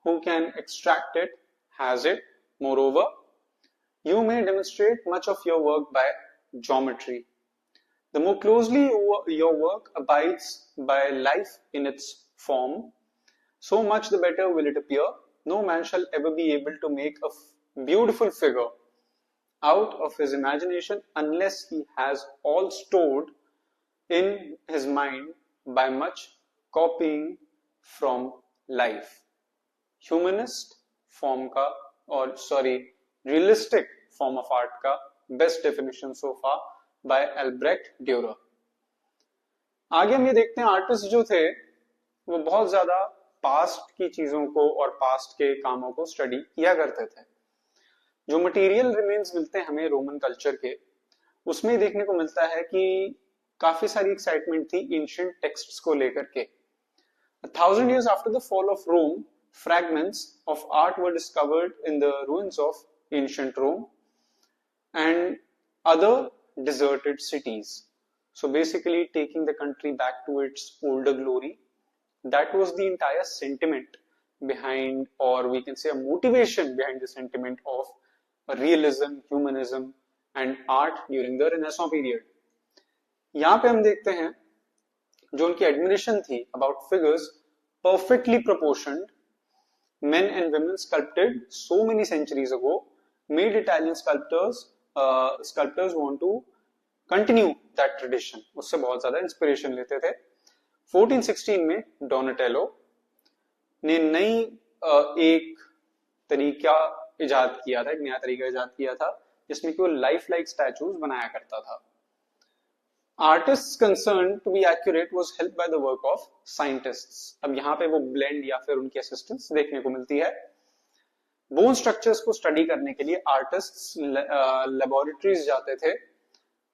who can extract it has it. Moreover, you may demonstrate much of your work by geometry. The more closely your work abides by life in its form, so much the better will it appear. No man shall ever be able to make a beautiful figure out of his imagination unless he has all stored in his mind by much copying from life. Humanist form का और realistic form of art का best definition so far by Albrecht Durer. आगे हम ये देखते हैं आर्टिस्ट जो थे वो बहुत ज्यादा पास्ट की चीजों को और पास्ट के कामों को स्टडी किया करते थे। जो मटेरियल रिमेन्स मिलते हैं हमें रोमन कल्चर के, उसमें देखने को मिलता है कि काफी सारी एक्साइटमेंट थी एंशिएंट टेक्स्ट्स को लेकर के। 1000 years after the fall of Rome, fragments of art were discovered in the ruins of ancient Rome and other deserted cities. So basically taking the country back to its older glory. That was the entire sentiment behind, or we can say a motivation behind the sentiment of realism, humanism and art during the Renaissance period. यहाँ पे हम देखते हैं जो उनकी admiration थी about figures perfectly proportioned, men and women sculpted so many centuries ago, made Italian sculptors want to continue that tradition. उससे बहुत ज्यादा इंस्पिरेशन लेते थे। 1416 में डोनाटेलो ने नई एक तरीका इजाद किया था, एक नया तरीका इजाद किया था, जिसमें कि वो लाइफ लाइक स्टैचूज बनाया करता था। Artists concerned to be accurate was helped by the work of scientists. अब यहाँ पे वो ब्लेंड या फिर उनकी असिस्टेंस देखने को मिलती है। बोन स्ट्रक्चर्स को स्टडी करने के लिए आर्टिस्ट्स लेबोरेटरीज जाते थे,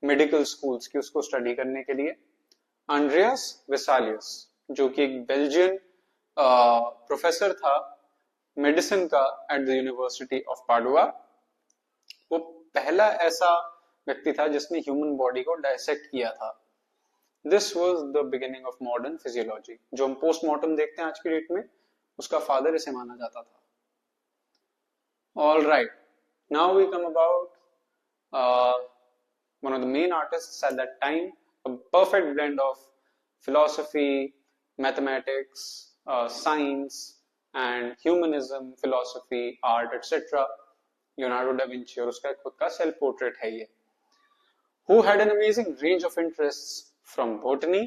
मेडिकल स्कूल्स की, उसको स्टडी करने के लिए। एंड्रियास वेसालियस, जो कि एक बेल्जियन प्रोफेसर था मेडिसिन का at the university of Padua, वो पहला ऐसा व्यक्ति था जिसने ह्यूमन बॉडी को डायसेक्ट किया था। This was the beginning of modern physiology. जो हम पोस्टमार्टम देखते हैं आज की डेट में, उसका फादर इसे माना जाता था. All right, now we come about one of the main artists at that time, a perfect blend of philosophy, mathematics, science, and humanism, philosophy, art, etc. Leonardo da Vinci, और उसका खुद का सेल्फ पोर्ट्रेट है ये. Who had an amazing range of interests from botany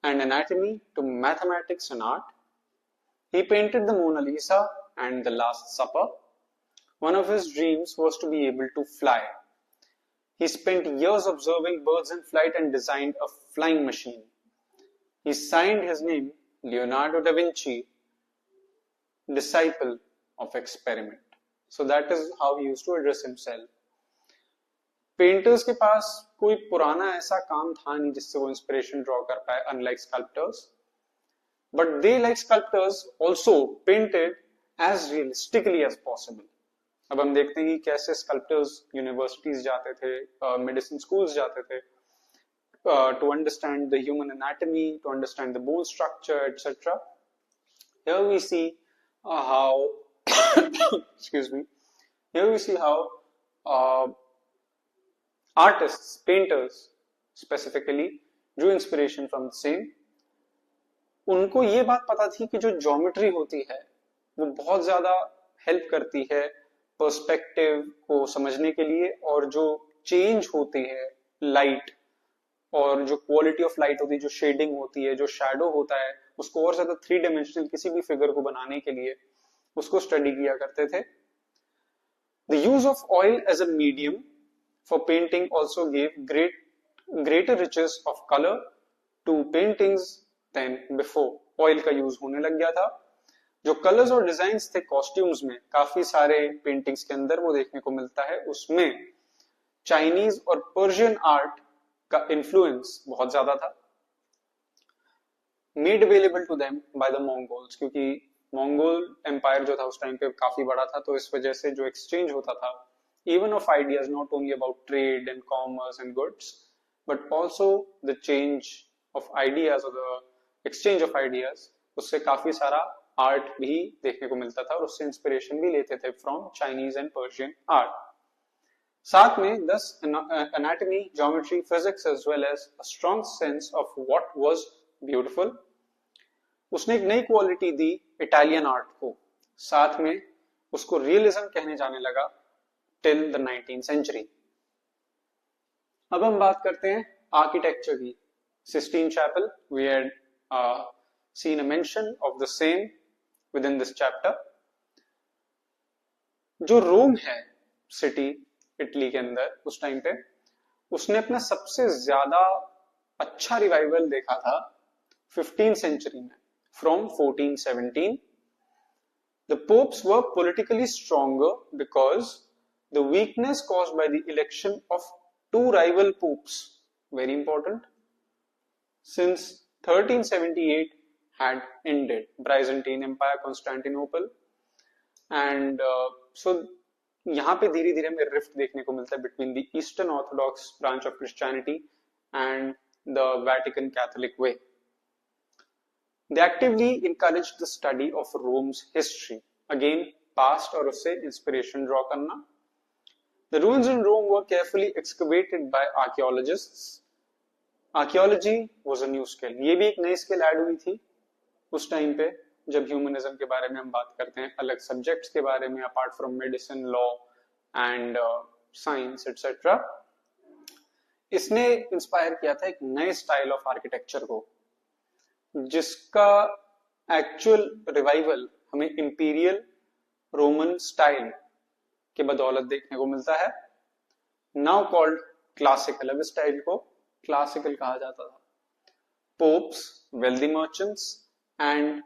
and anatomy to mathematics and art. He painted the Mona Lisa and the Last Supper. One of his dreams was to be able to fly. He spent years observing birds in flight and designed a flying machine. He signed his name Leonardo da Vinci, disciple of experiment. So that is how he used to address himself. Painters के पास कोई पुराना ऐसा काम था नहीं जिससे वो इंस्पिरेशन ड्रॉ कर पाए, unlike sculptors. But they like sculptors also painted as realistically as possible. अब हम देखते हैं कि कैसे स्कल्प्टर्स यूनिवर्सिटीज जाते थे, मेडिसिन स्कूल्स जाते थे, to understand the human anatomy, to understand the bone structure, etcetera. Here we see how excuse me, here we see how artists, painters specifically drew inspiration from the same. उनको ये बात पता थी कि जो ज्योमेट्री होती है वो बहुत ज्यादा हेल्प करती है पर्सपेक्टिव को समझने के लिए, और जो चेंज होती है लाइट, और जो क्वालिटी ऑफ लाइट होती है, जो शेडिंग होती है, जो शैडो होता है, उसको और ज्यादा 3 डायमेंशनल किसी भी फिगर को बनाने के लिए उसको स्टडी किया करते थे. The use of oil as a medium for painting also gave greater riches of color to paintings than before. Oil का यूज होने लग गया था. जो कलर्स और डिजाइन्स थे कॉस्ट्यूम्स में काफी सारे पेंटिंग्स के अंदर वो देखने को मिलता है, उसमें चाइनीज और पर्शियन आर्ट का इन्फ्लुएंस बहुत ज्यादा था. Made available to them by the Mongols, क्योंकि मंगोल एम्पायर जो था उस टाइम पे काफी बड़ा था, तो इस वजह से जो एक्सचेंज होता था even of ideas, not only about trade and commerce and goods, but also the change of ideas or the exchange of ideas, उससे काफी सारा आर्ट भी देखने को मिलता था और उससे इंस्पिरेशन भी लेते थे from Chinese and Persian art. साथ में दस anatomy, geometry, physics as well as a strong sense of what was beautiful. उसने एक नई क्वालिटी दी इटालियन आर्ट को, साथ में उसको रियलिज्म कहने जाने लगा टिल द 19th century. अब हम बात करते हैं आर्किटेक्चर की. Sistine Chapel, we had seen a mention of the same within this chapter. जो रोम है सिटी इटली के अंदर उस टाइम पे, उसने अपना सबसे ज्यादा अच्छा रिवाइवल देखा था 15th century में, from 1417. The popes were politically stronger because the weakness caused by the election of 2 rival popes, very important, since 1378 had ended Byzantine Empire, Constantinople, and so यहाँ पे धीरे धीरे हमें रिफ्ट देखने को मिलता है between the Eastern Orthodox branch of Christianity and the Vatican Catholic way. They actively encouraged the study of Rome's history, again past और उससे inspiration draw करना. The ruins in Rome were carefully excavated by archaeologists. Archaeology was a new skill. ये भी एक नई स्किल ऐड हुई थी उस टाइम पे जब ह्यूमनिज्म के बारे में हम बात करते हैं, अलग सब्जेक्ट्स के बारे में apart from medicine, law and science etcetera. इसने इंस्पायर किया था एक नए स्टाइल ऑफ आर्किटेक्चर को, जिसका एक्चुअल रिवाइवल हमें इंपीरियल रोमन स्टाइल के बदौलत देखने को मिलता है, नाउ कॉल्ड क्लासिकल. अब इस स्टाइल को क्लासिकल कहा जाता था. Pops, wealthy merchants and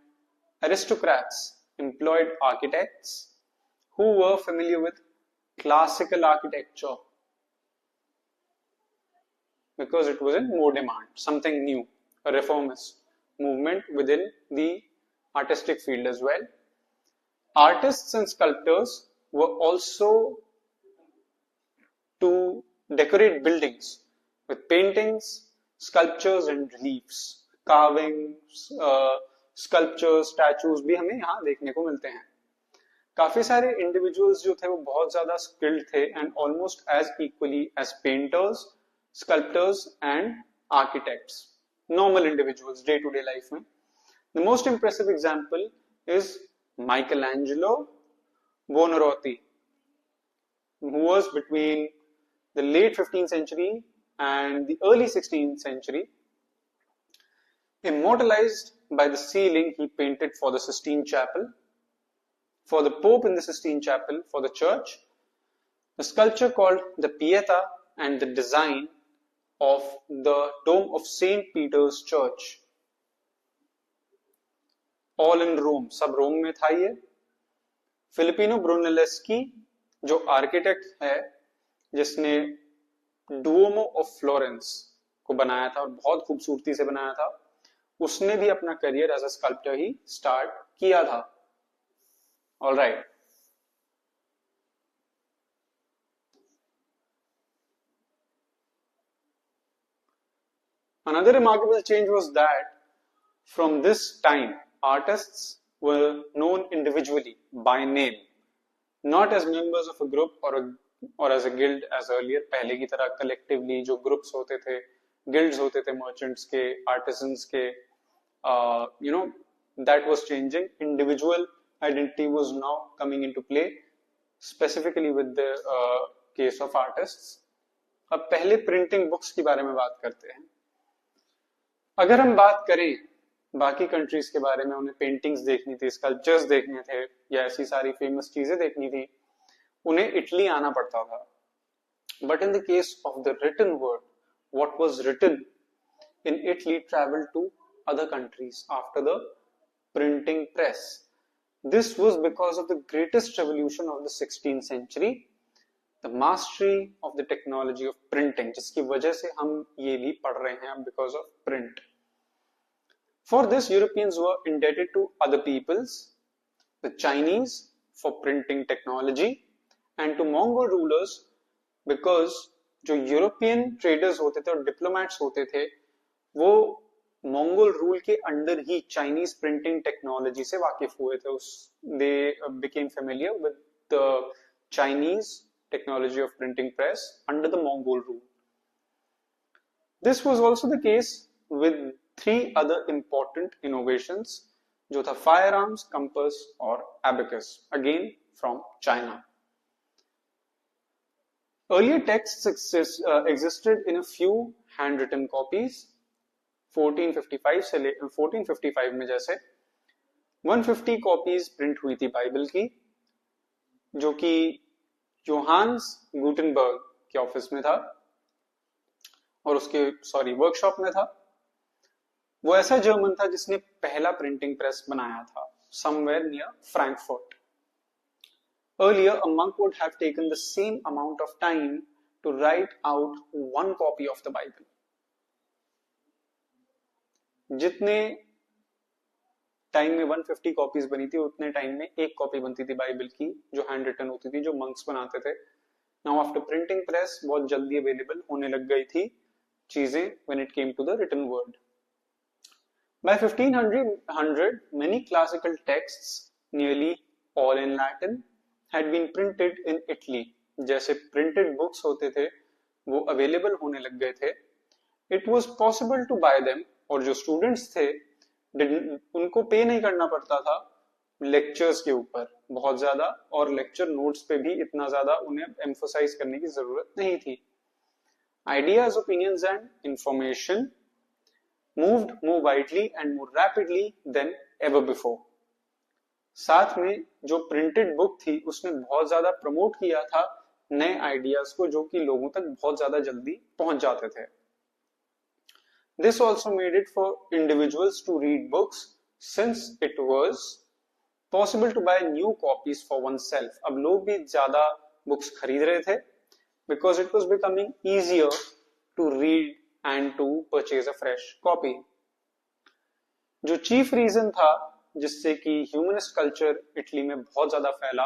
aristocrats employed architects who were familiar with classical architecture because it was in more demand, something new, a reformist movement within the artistic field as well. Artists and sculptors were also to decorate buildings with paintings, sculptures and reliefs, carvings, sculptures, statues भी हमें यहाँ देखने को मिलते हैं। काफी सारे इंडिविजुअल्स जो थे वो बहुत ज्यादा स्किल्ड थे and almost as equally as painters, sculptors and architects, normal individuals day to day life में। The most impressive example is Michelangelo Buonarroti, who was between the late 15th century and the early 16th century. Immortalized by the ceiling he painted for the Sistine Chapel, for the Pope in the Sistine Chapel, for the church, the sculpture called the Pietà and the design of the Dome of St. Peter's Church. All in Rome, सब रोम में था ये। फिलिपिनो ब्रूनेलेस्की जो आर्किटेक्ट है, जिसने डुओमो ऑफ फ्लोरेंस को बनाया था और बहुत खूबसूरती से बनाया था, उसने भी अपना करियर एज अ स्कल्पटर ही स्टार्ट किया था। Alright, another remarkable change was that from this time artists were known individually by name, not as members of a group or as a guild as earlier. पहले की तरह collectively जो groups होते थे, guilds होते थे merchants के, artisans के, that was changing. Individual identity was now coming into play, specifically with the case of artists. अब पहले printing books की बारे में बात करते हैं। अगर हम बात करें बाकी कंट्रीज के बारे में, उन्हें पेंटिंग्स देखनी थी, स्कल्पचर्स देखने थे, या ऐसी सारी फेमस चीजें देखनी थी, उन्हें इटली आना पड़ता था। But in the case of the written word, what was written in Italy travelled to other countries after the printing press. This was because of the greatest revolution of the 16th century, the mastery of the technology of printing, जिसकी वजह से हम ये भी पढ़ रहे हैं because of print. For this, Europeans were indebted to other peoples, the Chinese for printing technology, and to Mongol rulers because जो यूरोपियन ट्रेडर्स होते थे और डिप्लोमैट्स होते थे, वो मंगोल रूल के अंडर ही चाइनीज प्रिंटिंग टेक्नोलॉजी से वाकिफ हुए थे। They became familiar with the Chinese technology of printing press under the Mongol rule. This was also the case with 3 other important innovations, जो था फायर आर्म्स, कंपास और abacus, again from China. Earlier texts existed in a few handwritten copies, 1455 में जैसे 150 कॉपीज प्रिंट हुई थी बाइबल की, जो कि योहान्स गुटेनबर्ग के ऑफिस में था और उसके वर्कशॉप में था। वो ऐसा जर्मन था जिसने पहला प्रिंटिंग प्रेस बनाया था, somewhere near Frankfurt. Earlier, a monk would have taken the same amount of time to write out one copy of the Bible. जितने टाइम में 150 कॉपीज बनी थी, उतने टाइम में एक कॉपी बनती थी बाइबल की, जो हैंड रिटन होती थी, जो मंक्स बनाते थे। नाउ आफ्टर प्रिंटिंग प्रेस बहुत जल्दी अवेलेबल होने लग गई थी चीजें when it came to the written word. By 1500, many classical texts, nearly all in Latin, had been printed in Italy. जैसे printed books होते थे, वो available होने लग गए थे। It was possible to buy them, और जो students थे, उनको पे नहीं करना पड़ता था lectures के ऊपर बहुत ज्यादा, और lecture notes पे भी इतना ज्यादा उन्हें emphasize करने की जरूरत नहीं थी। Ideas, opinions and information moved more widely and more rapidly than ever before. साथ में जो प्रिंटेड बुक थी, उसने बहुत ज्यादा प्रमोट किया था नए आइडियाज को, जो कि लोगों तक बहुत ज्यादा जल्दी पहुंच जाते थे। This also made it for individuals to read books, since it was possible to buy new copies for oneself. अब लोग भी ज्यादा बुक्स खरीद रहे थे because it was becoming easier to read and to purchase a fresh copy. जो चीफ रीजन था जिससे कि ह्यूमनिस्ट कल्चर इटली में बहुत ज्यादा फैला,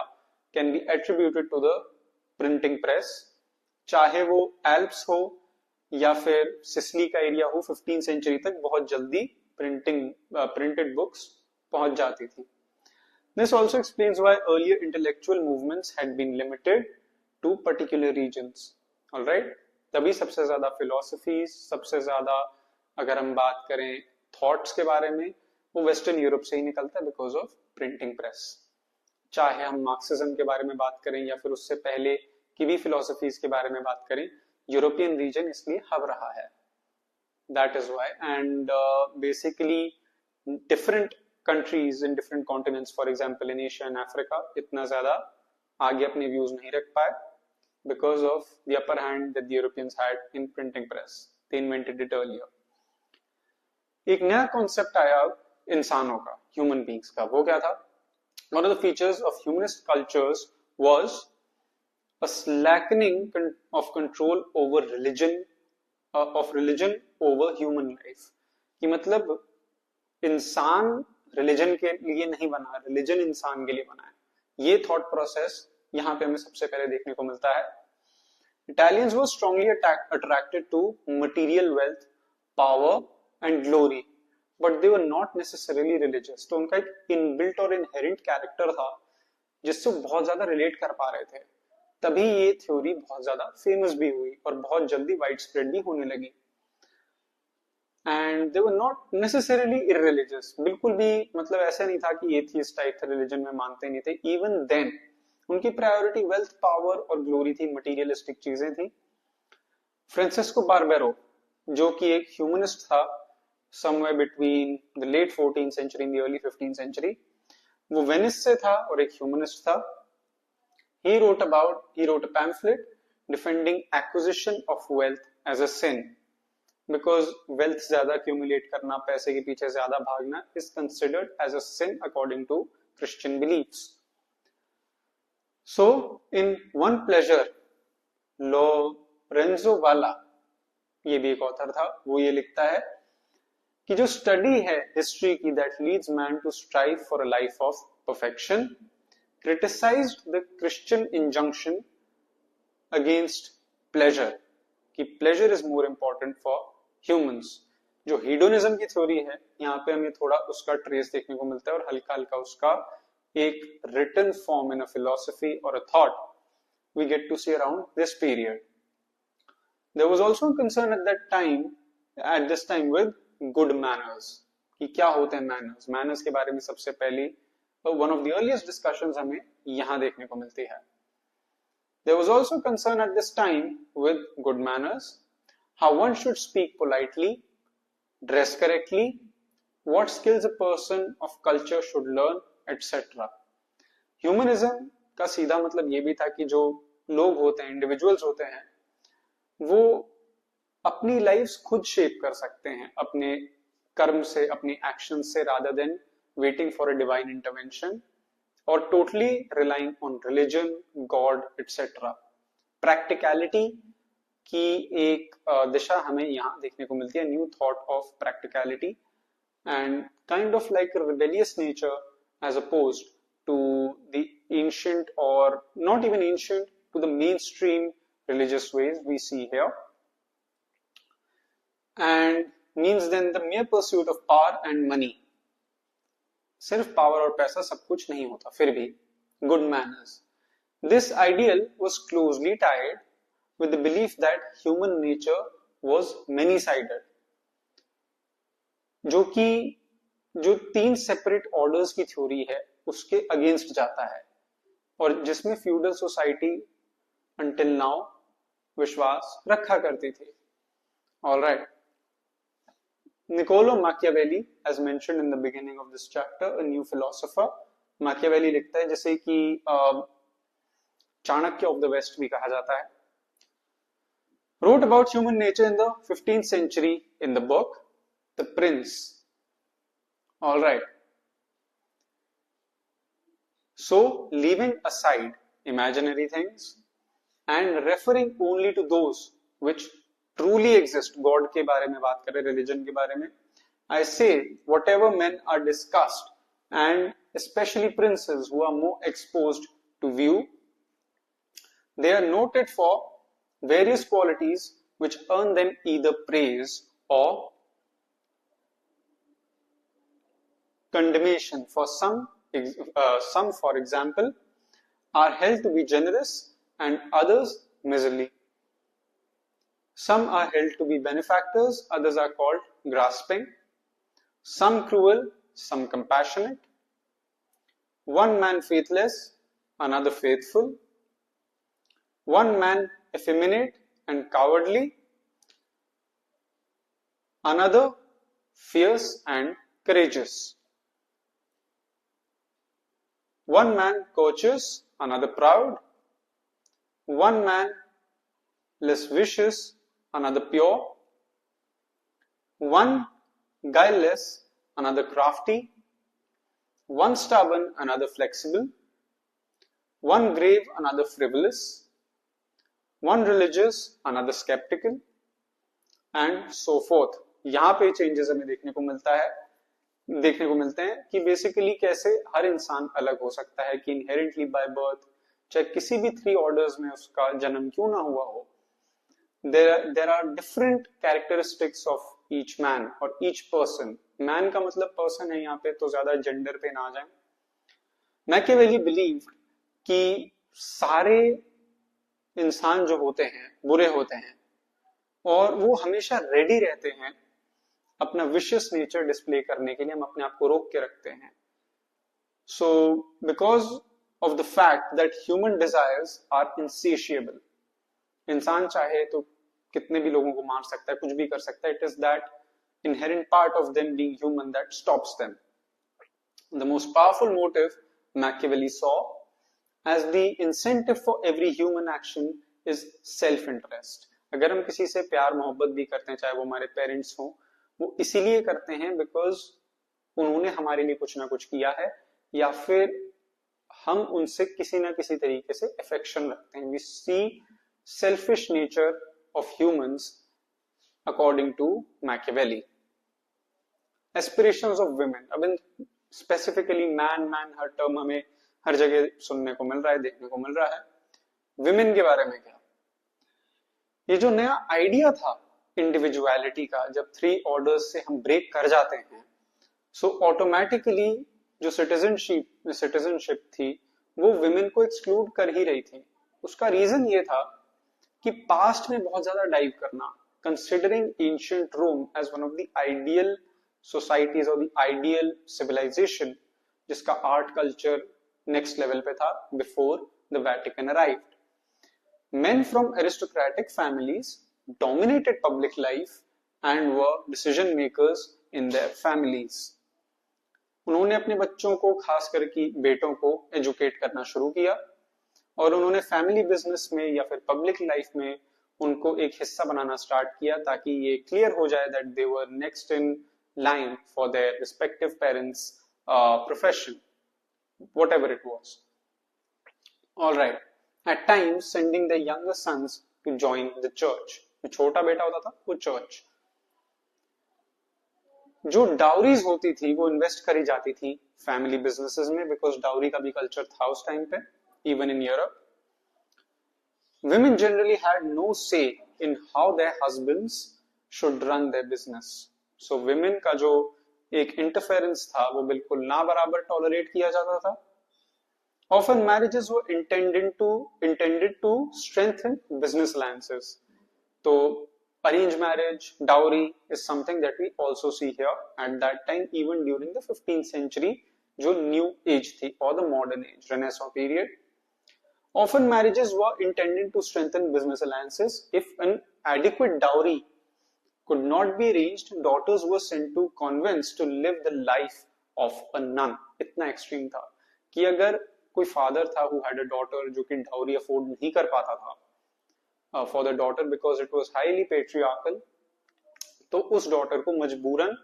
can be attributed to the printing press. चाहे वो एल्प्स हो या फिर सिसिली का एरिया हो, 15 सेंचुरी तक बहुत जल्दी प्रिंटेड बुक्स पहुंच जाती थी. This also explains why earlier intellectual movements had been limited to particular regions. All right? तभी सबसे ज्यादा philosophies, सबसे ज्यादा अगर हम बात करें thoughts के बारे में, वो वेस्टर्न यूरोप से ही निकलता है बिकॉज ऑफ प्रिंटिंग प्रेस. चाहे हम मार्क्सिज्म के बारे में बात करें या फिर उससे पहले की भी फिलोसफीज के बारे में बात करें, यूरोपियन रीजन इसलिए हब रहा है. That is why. And basically different countries in different continents, for example in Asia and Africa, इतना ज्यादा आगे अपने व्यूज नहीं रख पाए because of the upper hand that the Europeans had in printing press. They invented it earlier. एक नया कॉन्सेप्ट आया इंसानों का, ह्यूमन बींग्स का. वो क्या था? One of the features of humanist cultures was a slackening of control over religion, of religion over human life. कि मतलब इंसान रिलीजन के लिए नहीं बना, रिलीजन इंसान के लिए बना है. ये थॉट प्रोसेस यहां पे हमें सबसे पहले देखने को मिलता है. Italians were strongly attracted to material wealth, power and glory, but they were not necessarily religious. तो उनका एक इनबिल्ट और इनहेरेंट कैरेक्टर था जिससे बहुत ज्यादा रिलेट कर पा रहे थे. तभी ये थ्योरी बहुत ज्यादा फेमस भी हुई और बहुत जल्दी वाइड स्प्रेड भी होने लगी. And they were not necessarily irreligious. बिल्कुल भी मतलब ऐसा नहीं था कि एथियस्ट टाइप थे, रिलीजन में मानते नहीं थे. इवन देन उनकी प्रायोरिटी वेल्थ, पावर और ग्लोरी थी, मटीरियलिस्टिक चीजें थी. फ्रांसिस्को बारबेरो, जो कि एक ह्यूमनिस्ट था, somewhere between the late 14th century and the early 15th century, वो वेनिस से था और एक ह्यूमनिस्ट था. he wrote a pamphlet defending acquisition of wealth as a sin, because wealth ज्यादा accumulate करना, पैसे के पीछे ज्यादा भागना is considered as a sin according to Christian beliefs. So in One Pleasure, Lorenzo वाला, ये भी एक ऑथर था, वो ये लिखता है कि जो स्टडी है हिस्ट्री की that leads man to strive for a life of perfection, criticized the Christian injunction against pleasure, कि pleasure is more important for humans. जो हीडोनिज्म की थ्योरी है, यहाँ पे हमें थोड़ा उसका ट्रेस देखने को मिलता है और हल्का हल्का उसका एक written form in a philosophy और a thought we get to see around this period. There was also a concern at this time with good manners, कि क्या होते हैं manners. Manners के बारे में सबसे पहली one of the earliest discussions हमें यहाँ देखने को मिलती है. There was also concern at this time with good manners, how one should speak politely, dress correctly, what skills a person of culture should learn, etc. Humanism का सीधा मतलब ये भी था कि जो लोग होते हैं, इंडिविजुअल्स होते हैं, वो अपनी लाइफ खुद शेप कर सकते हैं अपने कर्म से, अपने एक्शन से, rather than waiting for a divine intervention or totally relying on religion, God, etc. Practicality की एक दिशा हमें यहाँ देखने को मिलती है, new thought of practicality, and kind of like rebellious nature as opposed to the ancient, or not even ancient, to the mainstream religious ways we see here. And means then the mere pursuit of power and money. सिर्फ पावर और पैसा सब कुछ नहीं होता. फिर भी good manners. This ideal was closely tied with the belief that human nature was many-sided, जो कि जो 3 सेपरेट ऑर्डर्स की थ्योरी है उसके अगेंस्ट जाता है, और जिसमें फ्यूडल सोसाइटी until now विश्वास रखा करती थी. All right. Niccolo Machiavelli, as mentioned in the beginning of this chapter, a new philosopher. Machiavelli लिखता है, जैसे कि चाणक्य ऑफ द वेस्ट भी कहा जाता है, wrote about human nature in the 15th century in the book The Prince. All right. So, leaving aside imaginary things and referring only to those which truly exist, God के बारे में बात करें, religion के बारे में, I say whatever men are discussed, and especially princes who are more exposed to view, they are noted for various qualities which earn them either praise or condemnation. For some, for example, are held to be generous and others miserly. Some are held to be benefactors, others are called grasping. Some cruel, some compassionate. One man faithless, another faithful. One man effeminate and cowardly, another fierce and courageous. One man courteous, another proud. One man less vicious, another pure. One guileless, another crafty. One stubborn, another flexible. One grave, another frivolous. One religious, another skeptical, and so forth. यहाँ पे चेंजेस हमें देखने को मिलते हैं कि बेसिकली कैसे हर इंसान अलग हो सकता है, कि इनहेरेंटली बाय बर्थ चाहे किसी भी 3 ऑर्डर्स में उसका जन्म क्यों ना हुआ हो, there are different characteristics of each man or each person. Man का मतलब पर्सन है यहाँ पे, तो ज्यादा जेंडर पे ना आ जाए. मैकियावेली बिलीव कि सारे इंसान जो होते हैं बुरे होते हैं और वो हमेशा रेडी रहते हैं अपना विशियस नेचर डिस्प्ले करने के लिए. हम अपने आप को रोक के रखते हैं. So because of the fact that human desires are insatiable, इंसान चाहे तो कितने भी लोगों को मार सकता है, कुछ भी कर सकता है. It is that inherent part of them being human that stops them. The most powerful motive Machiavelli saw as the incentive for every human action is self-interest. अगर हम किसी से प्यार मोहब्बत भी करते हैं, चाहे वो हमारे पेरेंट्स हों, वो इसीलिए करते हैं बिकॉज उन्होंने हमारे लिए कुछ ना कुछ किया है, या फिर हम उनसे किसी ना किसी तरीके से अफेक्शन रखते हैं. We see selfish nature of humans according to Machiavelli. Aspirations of women. अब इन स्पेसिफिकली मैन हर टर्म हमें हर जगह सुनने को मिल रहा है, देखने को मिल रहा है. विमेन के बारे में क्या? ये जो नया आइडिया था इंडिविजुअलिटी का, जब 3 ऑर्डर्स से हम ब्रेक कर जाते हैं, सो ऑटोमेटिकली जो सिटीजनशिप थी वो विमेन को एक्सक्लूड कर ही रही थी. उसका रीजन ये था कि पास्ट में बहुत ज्यादा डाइव करना, considering ancient Rome as one of the ideal societies or the ideal civilization, जिसका art culture next level पे था before the Vatican arrived. Men from aristocratic families dominated public life and were decision makers in their families. उन्होंने अपने बच्चों को, खास करके बेटों को एजुकेट करना शुरू किया और उन्होंने फैमिली बिजनेस में या फिर पब्लिक लाइफ में उनको एक हिस्सा बनाना स्टार्ट किया, ताकि ये क्लियर हो जाए that they were next in line for their respective parents profession, whatever it was. Alright. At times sending the younger sons to join the church. जो छोटा बेटा होता था वो चर्च. जो डाउरीज होती थी वो इन्वेस्ट करी जाती थी फैमिली बिजनेसेस में, बिकॉज डाउरी का भी कल्चर था उस टाइम पे, even in Europe. Women generally had no say in how their husbands should run their business. So women का जो एक interference था वो बिल्कुल ना बराबर tolerate किया जाता था. Often marriages were intended to strengthen business alliances. तो arranged marriage, dowry is something that we also see here at that time, even during the 15th century, जो new age थी or the modern age, Renaissance period. Often marriages were intended to strengthen business alliances. If an adequate dowry could not be arranged, daughters were sent to convents to live the life of a nun. इतना एक्सट्रीम था कि अगर कोई फादर था who had a daughter जो कि डाउरी अफोर्ड नहीं कर पाता था for the daughter because it was highly patriarchal, तो उस डॉटर को मजबूरन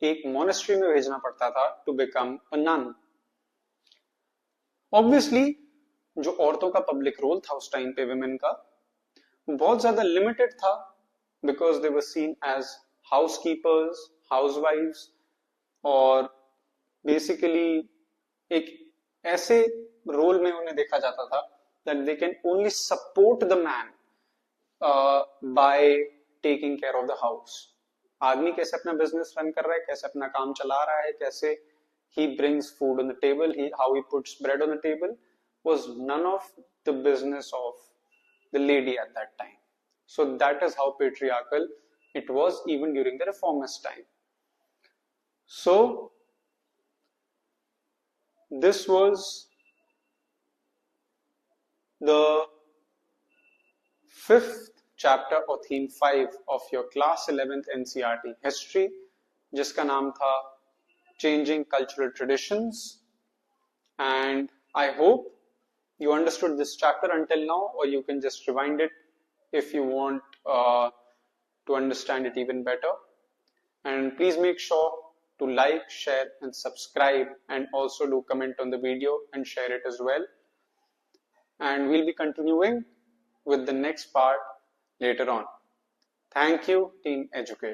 एक मोनेस्ट्री में भेजना पड़ता था to become a nun. Obviously जो औरतों का पब्लिक रोल था उस टाइम पे विमेन का, बहुत ज्यादा लिमिटेड था, because they were seen as house keepers, house wives, और बेसिकली एक ऐसे रोल में उन्हें देखा जाता था that they can only support the man by taking care of the house. आदमी कैसे अपना बिजनेस रन कर रहा है, कैसे अपना काम चला रहा है, कैसे he brings food on the table, how he puts bread on the table was none of the business of the lady at that time. So that is how patriarchal it was even during the reformist time. So this was the fifth chapter or theme 5 of your class 11th NCERT history, जिसका नाम था Changing Cultural Traditions. And I hope you understood this chapter until now, or you can just rewind it if you want to understand it even better. And please make sure to like, share and subscribe, and also do comment on the video and share it as well. And we'll be continuing with the next part later on. Thank you, Team Educate.